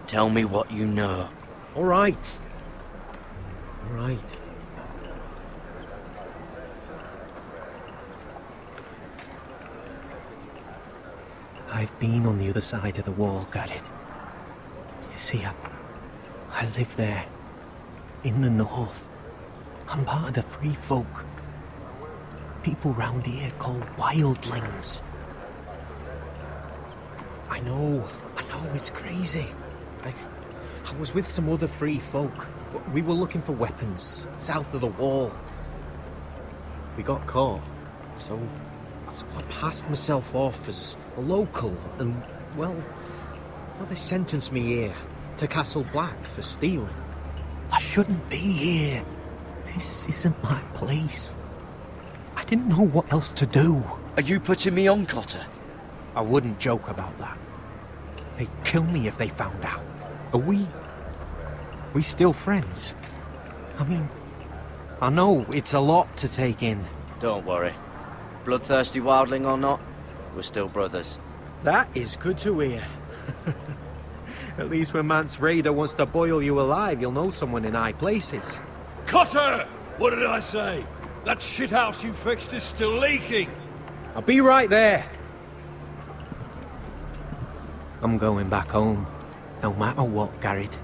Tell me what you know. All right. All right. I've been on the other side of the wall, Garrett. You see, I live there. In the north. I'm part of the free folk. People round here call wildlings. I know, it's crazy. I was with some other free folk. We were looking for weapons, south of the wall. We got caught, so I passed myself off as a local, and, well, they sentenced me here, to Castle Black, for stealing. I shouldn't be here. This isn't my place. I didn't know what else to do. Are you putting me on, Cotter? I wouldn't joke about that. They'd kill me if they found out. Are we still friends? I mean, I know it's a lot to take in. Don't worry. Bloodthirsty wildling or not, we're still brothers. That is good to hear. At least when Mance Raider wants to boil you alive, you'll know someone in high places. Cotter! What did I say? That shithouse you fixed is still leaking! I'll be right there. I'm going back home, no matter what, Garrett.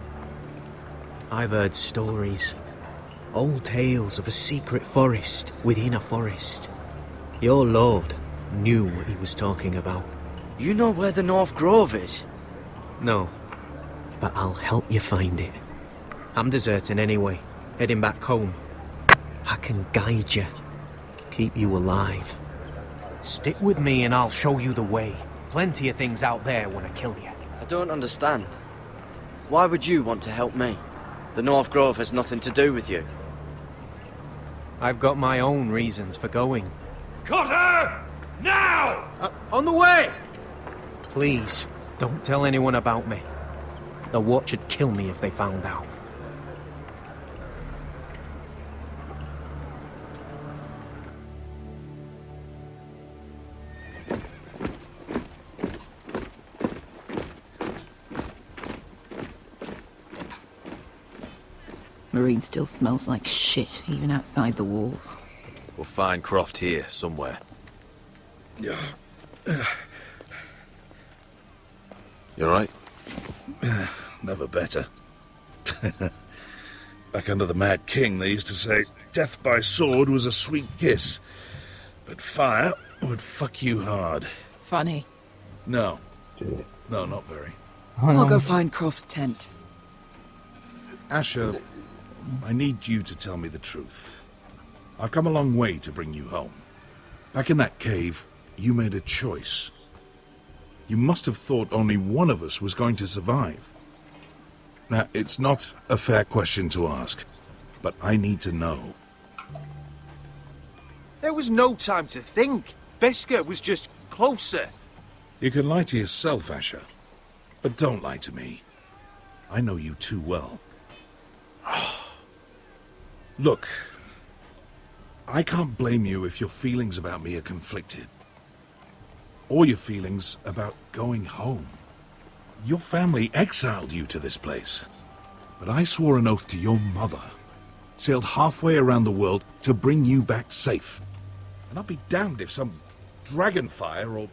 I've heard stories. Old tales of a secret forest within a forest. Your lord knew what he was talking about. You know where the North Grove is? No, but I'll help you find it. I'm deserting anyway, heading back home. I can guide you, keep you alive. Stick with me and I'll show you the way. Plenty of things out there when I kill you. I don't understand. Why would you want to help me? The North Grove has nothing to do with you. I've got my own reasons for going. Cotter! Now! On the way! Please, don't tell anyone about me. The Watch would kill me if they found out. Marine still smells like shit, even outside the walls. We'll find Croft here, somewhere. Yeah. You alright? Never better. Back under the Mad King, they used to say death by sword was a sweet kiss, but fire would fuck you hard. Funny. No. No, not very. I'll go find Croft's tent. Asher, I need you to tell me the truth. I've come a long way to bring you home. Back in that cave, you made a choice. You must have thought only one of us was going to survive. Now, it's not a fair question to ask, but I need to know. There was no time to think. Beskar was just closer. You can lie to yourself, Asher, but don't lie to me. I know you too well. Look, I can't blame you if your feelings about me are conflicted. Or your feelings about going home. Your family exiled you to this place. But I swore an oath to your mother. Sailed halfway around the world to bring you back safe. And I'll be damned if some dragonfire or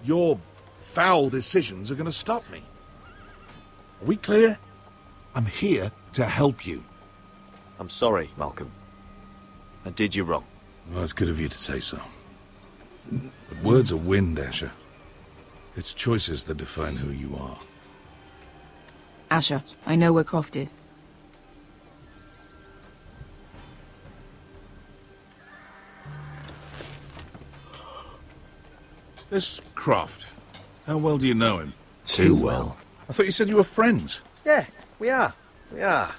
your foul decisions are going to stop me. Are we clear? I'm here to help you. I'm sorry, Malcolm. I did you wrong. Well, it's good of you to say so. But words are wind, Asher. It's choices that define who you are. Asher, I know where Croft is. This Croft, how well do you know him? Too well. I thought you said you were friends. Yeah, we are. We are.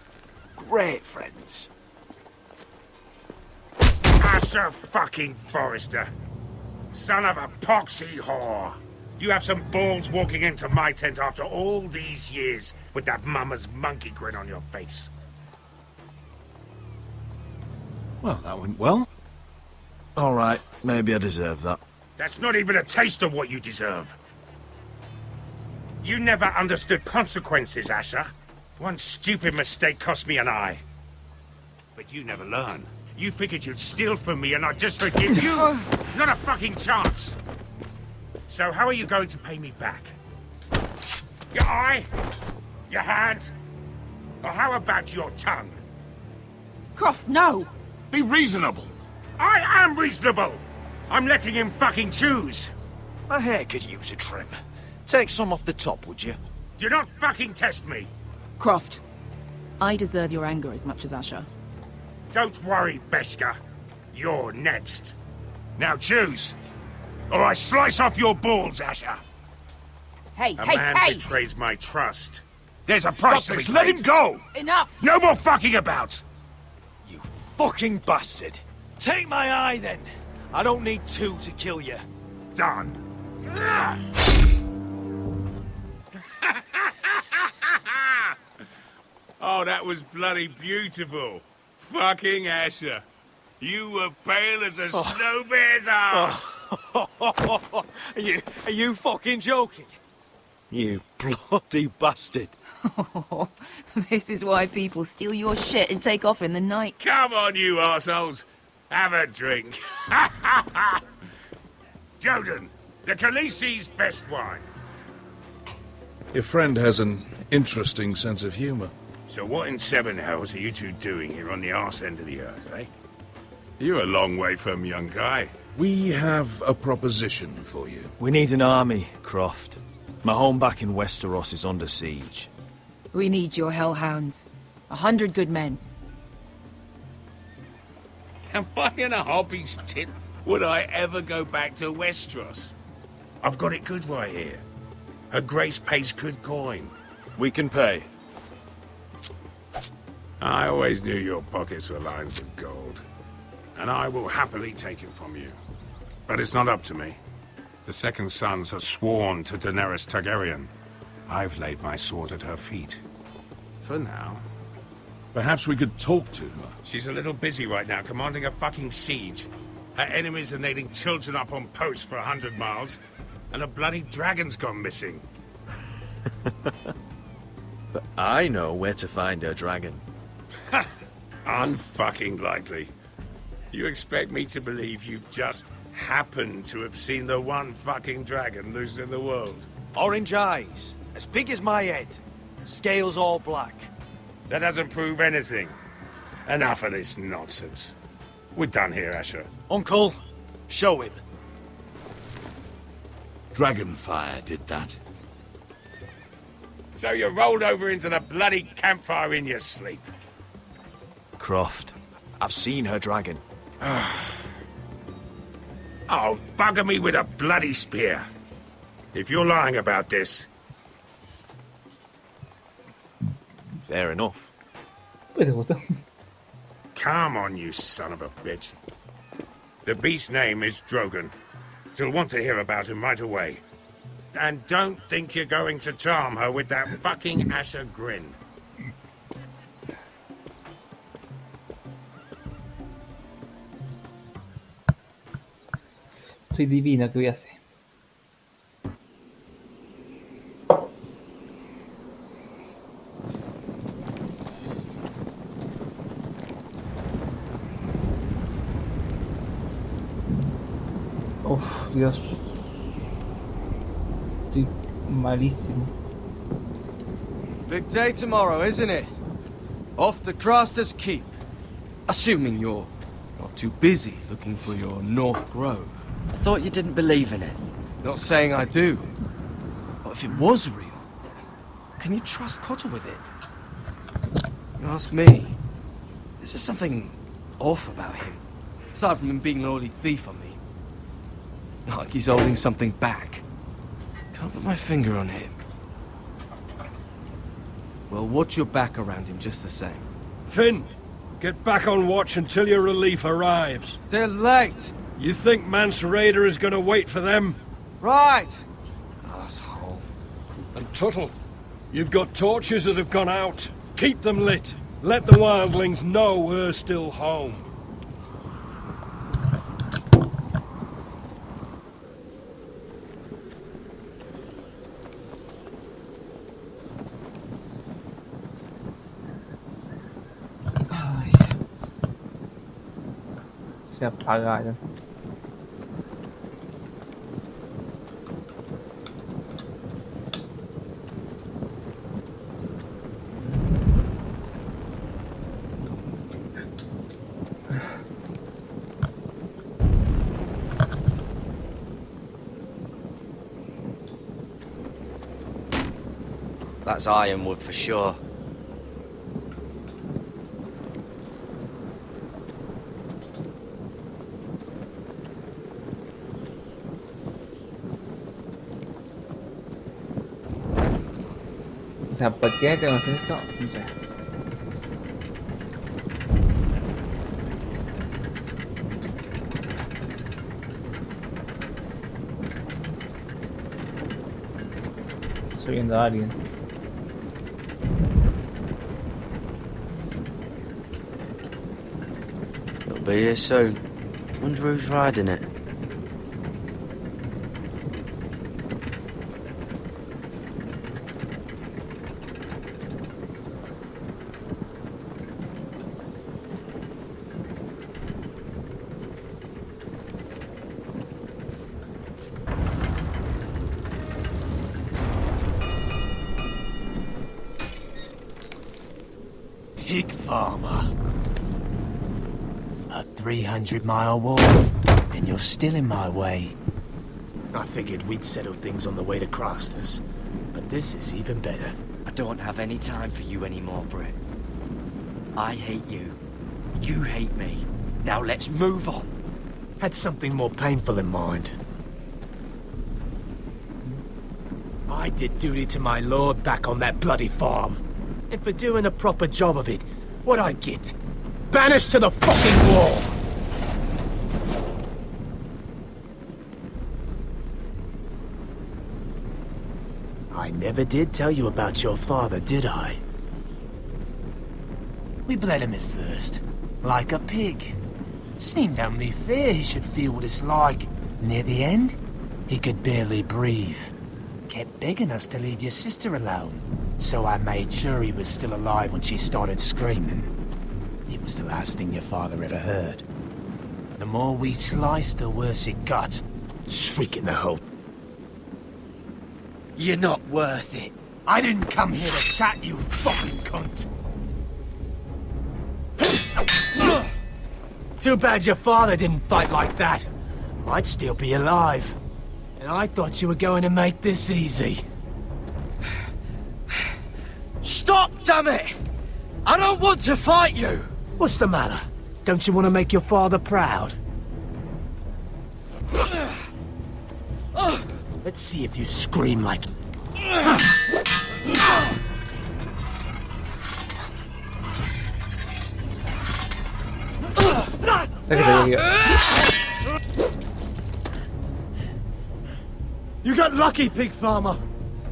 Great friends. Asher fucking Forrester. Son of a poxy whore. You have some balls walking into my tent after all these years with that mama's monkey grin on your face. Well, that went well. All right, maybe I deserve that. That's not even a taste of what you deserve. You never understood consequences, Asher. One stupid mistake cost me an eye. But you never learn. You figured you'd steal from me and I'd just forgive you? Not a fucking chance. So how are you going to pay me back? Your eye? Your hand? Or how about your tongue? Croft, no! Be reasonable. I am reasonable! I'm letting him fucking choose. My hair could use a trim. Take some off the top, would you? Do not fucking test me. Croft, I deserve your anger as much as Asher. Don't worry, Beshka. You're next. Now choose. Or I slice off your balls, Asher. Hey, A man betrays my trust. There's a price to be paid. Let him go! Enough! No more fucking about! You fucking bastard! Take my eye, then. I don't need two to kill you. Done. Oh, that was bloody beautiful. Fucking Asher. You were pale as a snow bear's ass. Are you fucking joking? You bloody bastard. This is why people steal your shit and take off in the night. Come on, you arseholes. Have a drink. Joden, the Khaleesi's best wine. Your friend has an interesting sense of humor. So what in seven hells are you two doing here on the arse end of the earth, eh? You're a long way from, young guy. We have a proposition for you. We need an army, Croft. My home back in Westeros is under siege. We need your hellhounds. 100 good men. Am I in a hobby's tit? Would I ever go back to Westeros? I've got it good right here. Her Grace pays good coin. We can pay. I always knew your pockets were lined with gold. And I will happily take it from you. But it's not up to me. The Second Sons are sworn to Daenerys Targaryen. I've laid my sword at her feet. For now. Perhaps we could talk to her. She's a little busy right now, commanding a fucking siege. Her enemies are nailing children up on posts for 100 miles, and a bloody dragon's gone missing. But I know where to find her dragon. Ha! Unfucking likely. You expect me to believe you've just happened to have seen the one fucking dragon loose in the world? Orange eyes, as big as my head. Scales all black. That doesn't prove anything. Enough of this nonsense. We're done here, Asher. Uncle, show him. Dragonfire did that. So you rolled over into the bloody campfire in your sleep. Croft, I've seen her dragon. Oh, bugger me with a bloody spear. If you're lying about this... Fair enough. Pues se gustó. Come on, you son of a bitch. The beast's name is Drogon. She'll want to hear about him right away. And don't think you're going to charm her with that fucking Asher grin. Soy divina, ¿qué voy a hacer? Uf, Dios. Estoy malísimo. Big day tomorrow, isn't it? Off to Craster's Keep. Assuming you're not too busy looking for your North Grove. I thought you didn't believe in it. Not saying I do. But if it was real, can you trust Potter with it? You ask me. There's just something off about him. Aside from him being an oily thief on me. Like he's holding something back. Can't put my finger on him. Well, watch your back around him just the same. Finn, get back on watch until your relief arrives. They're late. You think Mance Raider is going to wait for them? Right. Asshole. And Tuttle, you've got torches that have gone out. Keep them lit. Let the wildlings know we're still home. Se apagaron. That's ironwood for sure. Dapat kaya ito masih ito. Subiendo a alguien. It'll be here soon. Wonder who's riding it. Pig farmer. A 300-mile walk, and you're still in my way. I figured we'd settle things on the way to Craster's, but this is even better. I don't have any time for you anymore, Britt. I hate you. You hate me. Now let's move on. Had something more painful in mind. I did duty to my lord back on that bloody farm. And for doing a proper job of it, what'd I get? Banished to the fucking wall! I never did tell you about your father, did I? We bled him at first, like a pig. Seemed only fair he should feel what it's like. Near the end, he could barely breathe. Kept begging us to leave your sister alone. So I made sure he was still alive when she started screaming. It was the last thing your father ever heard. The more we sliced, the worse it got. Shrieking the hope. You're not worth it. I didn't come here to chat, you fucking cunt. Too bad your father didn't fight like that. I'd still be alive. And I thought you were going to make this easy. Stop, damn it! I don't want to fight you! What's the matter? Don't you want to make your father proud? Let's see if you scream like... You got lucky, pig farmer.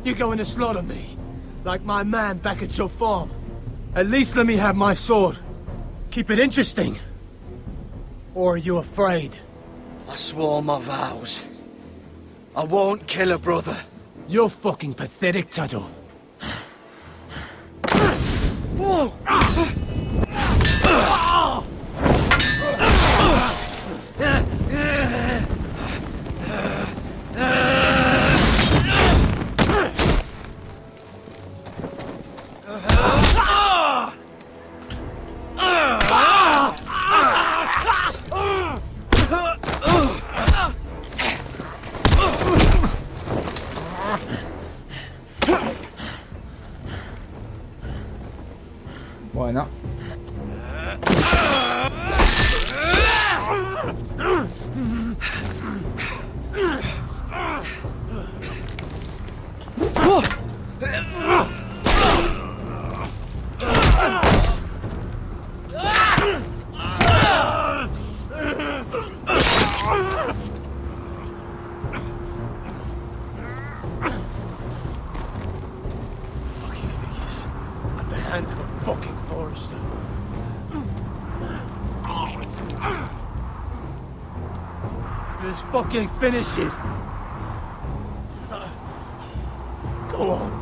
You're going to slaughter me. Like my man back at your farm. At least let me have my sword. Keep it interesting. Or are you afraid? I swore my vows. I won't kill a brother. You're fucking pathetic, Tuttle. Whoa! Bueno. Fucking figures. At the hands of a fucking forester. Just fucking finish it. Go on.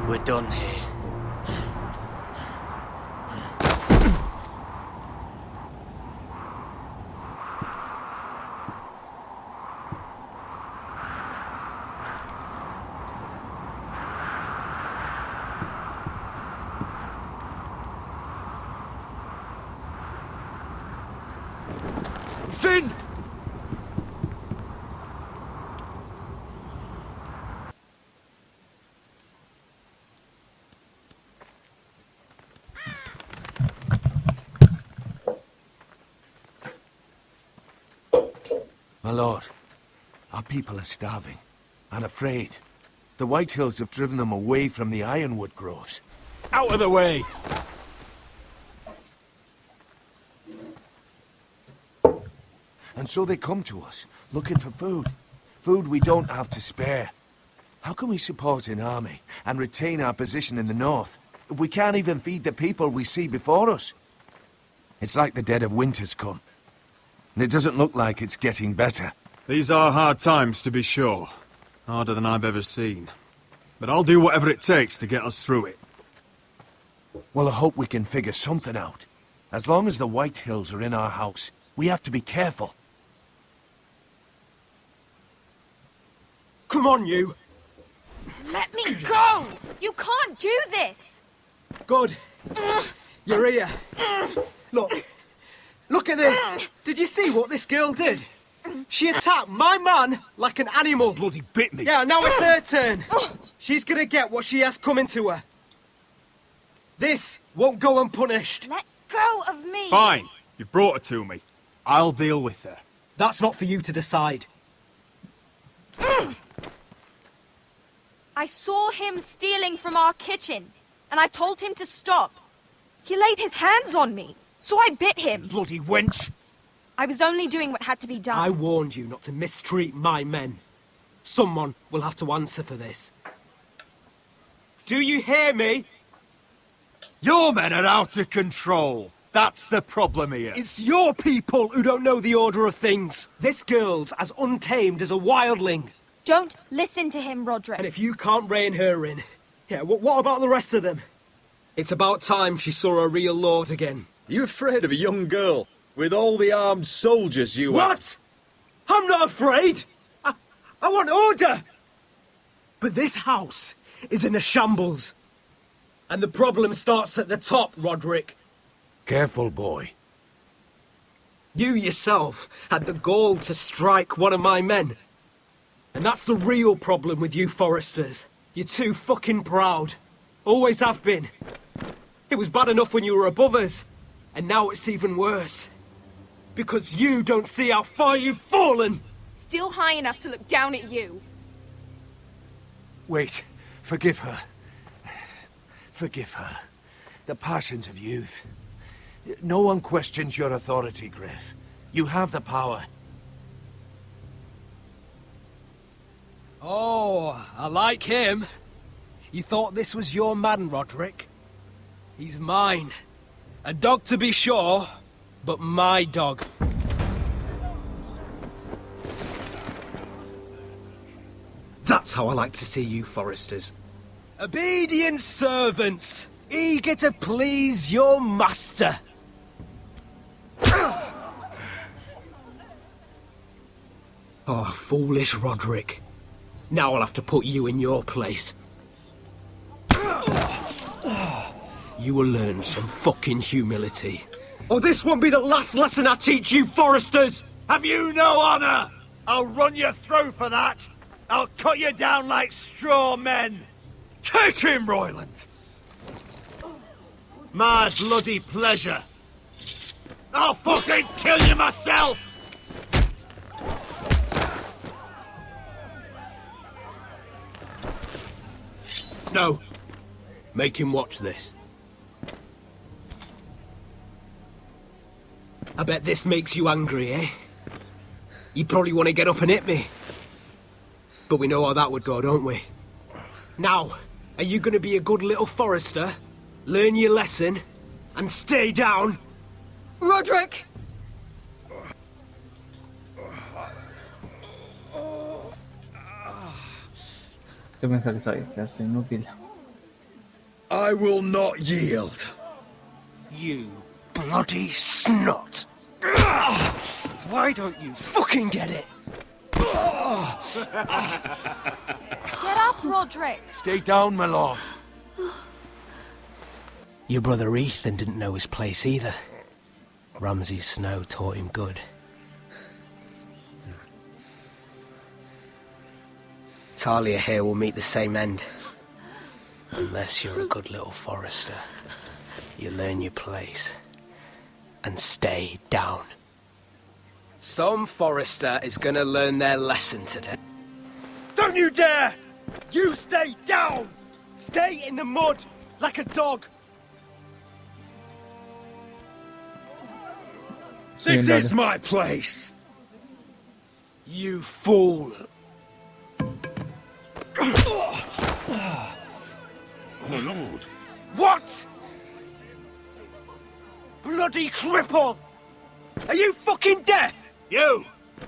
We're done here. Finn! My lord, our people are starving and afraid. The Whitehills have driven them away from the ironwood groves. Out of the way! And so they come to us, looking for food. Food we don't have to spare. How can we support an army and retain our position in the north if we can't even feed the people we see before us? It's like the dead of winter's come. And it doesn't look like it's getting better. These are hard times, to be sure. Harder than I've ever seen. But I'll do whatever it takes to get us through it. Well, I hope we can figure something out. As long as the Whitehills are in our house, we have to be careful. Come on, you! Let me go! You can't do this! Good. You're here. Look. Look at this! Did you see what this girl did? She attacked my man like an animal. Bloody bit me. Yeah, now it's her turn. She's gonna get what she has coming to her. This won't go unpunished. Let go of me! Fine. You brought her to me. I'll deal with her. That's not for you to decide. I saw him stealing from our kitchen, and I told him to stop. He laid his hands on me, so I bit him. Bloody wench! I was only doing what had to be done. I warned you not to mistreat my men. Someone will have to answer for this. Do you hear me? Your men are out of control. That's the problem here. It's your people who don't know the order of things. This girl's as untamed as a wildling. Don't listen to him, Roderick. And if you can't rein her in, yeah, what about the rest of them? It's about time she saw a real lord again. You afraid of a young girl with all the armed soldiers you have? What? I'm not afraid. I want order. But this house is in a shambles. And the problem starts at the top, Roderick. Careful, boy. You yourself had the gall to strike one of my men. And that's the real problem with you Foresters. You're too fucking proud. Always have been. It was bad enough when you were above us. And now it's even worse. Because you don't see how far you've fallen. Still high enough to look down at you. Wait. Forgive her. Forgive her. The passions of youth. No one questions your authority, Griff. You have the power. Oh, I like him. You thought this was your man, Roderick? He's mine. A dog to be sure, but my dog. That's how I like to see you, Foresters. Obedient servants, eager to please your master. Oh, foolish Roderick. Now I'll have to put you in your place. You will learn some fucking humility. Or this won't be the last lesson I teach you, Foresters! Have you no honor? I'll run your throat for that. I'll cut you down like straw men. Take him, Royland! My bloody pleasure. I'll fucking kill you myself! No. Make him watch this. I bet this makes you angry, eh? You probably want to get up and hit me. But we know how that would go, don't we? Now, are you going to be a good little Forrester, learn your lesson, and stay down? Roderick! Yo pensaba que sabía que hace inútil. I will not yield. You bloody snot! Why don't you fucking get it? Get up, Roderick! Stay down, my lord. Your brother Ethan didn't know his place either. Ramsay's snow taught him good. Talia here will meet the same end. Unless you're a good little Forrester. You learn your place. And stay down. Some Forrester is gonna learn their lesson today. Don't you dare! You stay down! Stay in the mud, like a dog! This is my place! You fool! My lord. What?! Bloody cripple! Are you fucking deaf?! You!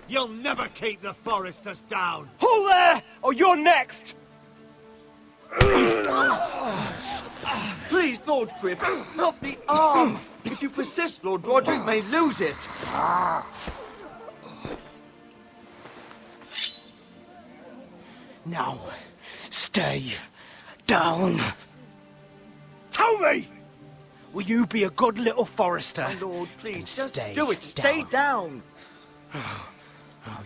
You'll never keep the Forresters down! Hold there, or you're next! Please, Lord Griff, not the arm! If you persist, Lord Roderick may lose it. Now, stay down. Tell me! Will you be a good little Forrester? My lord, please, just stay do it. Stay down. Oh,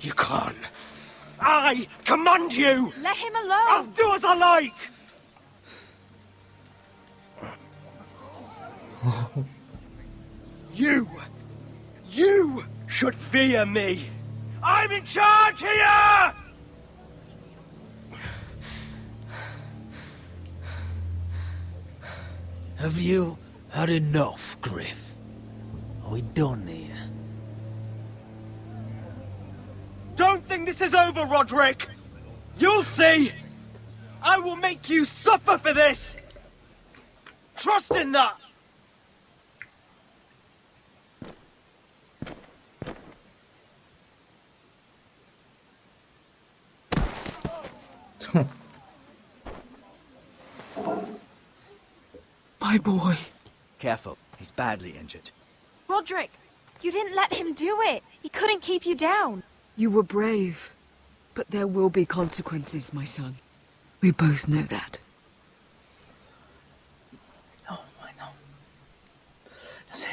you can't. I command you! Let him alone! I'll do as I like! You should fear me! I'm in charge here! Have you had enough, Griff? Are we done here? Don't think this is over, Roderick! You'll see! I will make you suffer for this! Trust in that! My boy. Careful, he's badly injured. Roderick, you didn't let him do it. He couldn't keep you down. You were brave. But there will be consequences, my son. We both know that. No, I know. Lo sé.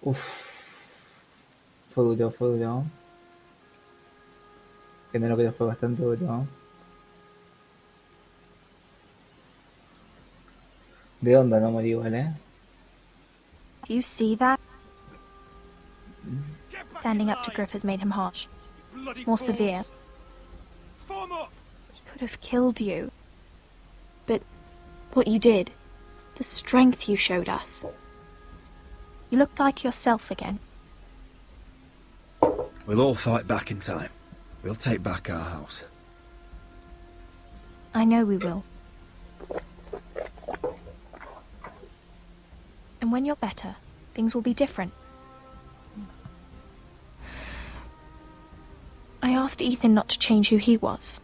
Uf. Fue duro. Que no lo creo, fue bastante duro. De onda no morí igual, ¿eh? Do you see that? Standing up to Griff has made him harsh. More severe. He could have killed you. But what you did, the strength you showed us. You looked like yourself again. We'll all fight back in time. We'll take back our house. I know we will. And when you're better, things will be different. I asked Ethan not to change who he was.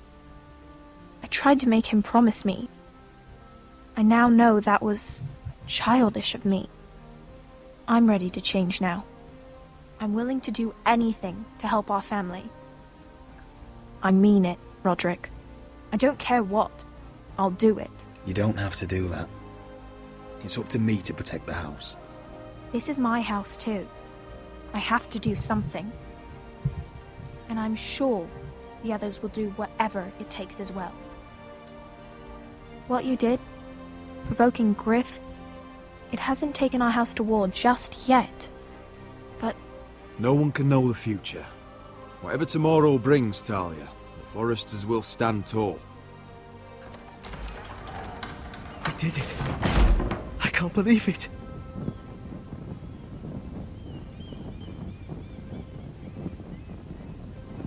I tried to make him promise me. I now know that was childish of me. I'm ready to change now. I'm willing to do anything to help our family. I mean it, Roderick. I don't care what. I'll do it. You don't have to do that. It's up to me to protect the house. This is my house too. I have to do something. And I'm sure the others will do whatever it takes as well. What you did, provoking Griff, it hasn't taken our house to war just yet. But No one can know the future. Whatever tomorrow brings, Talia, the Foresters will stand tall. We did it. I can't believe it.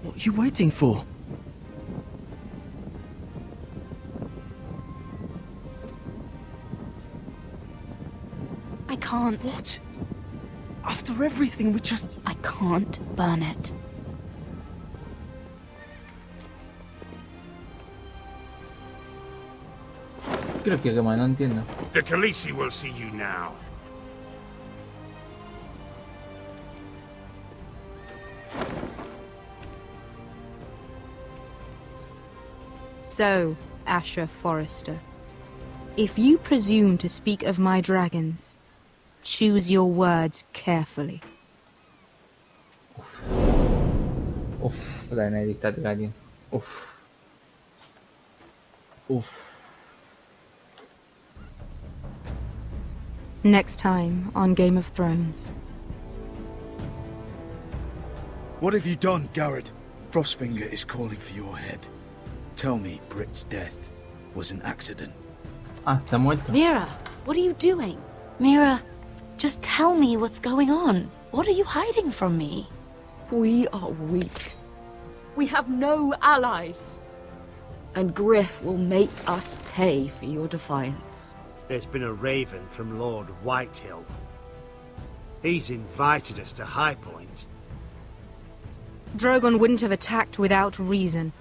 What are you waiting for? I can't. What? After everything we just... I can't burn it. Creo que quema, no entiendo. The Khaleesi will see you now. So, Asher Forrester, if you presume to speak of my dragons, choose your words carefully. Uff, la Ned Guardian. Uff. Uff. Next time on Game of Thrones. What have you done, Garrett? Frostfinger is calling for your head. Tell me Britt's death was an accident. Ah, está muerto. Mira, what are you doing? Mira, just tell me what's going on. What are you hiding from me? We are weak. We have no allies. And Griff will make us pay for your defiance. There's been a raven from Lord Whitehill. He's invited us to High Point. Drogon wouldn't have attacked without reason.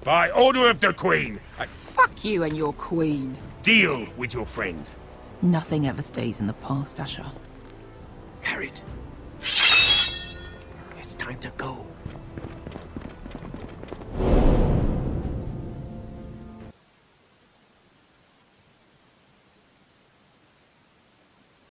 By order of the Queen, Fuck you and your queen. deal with your friend. Nothing ever stays in the past, Asher. Carried. It's time to go.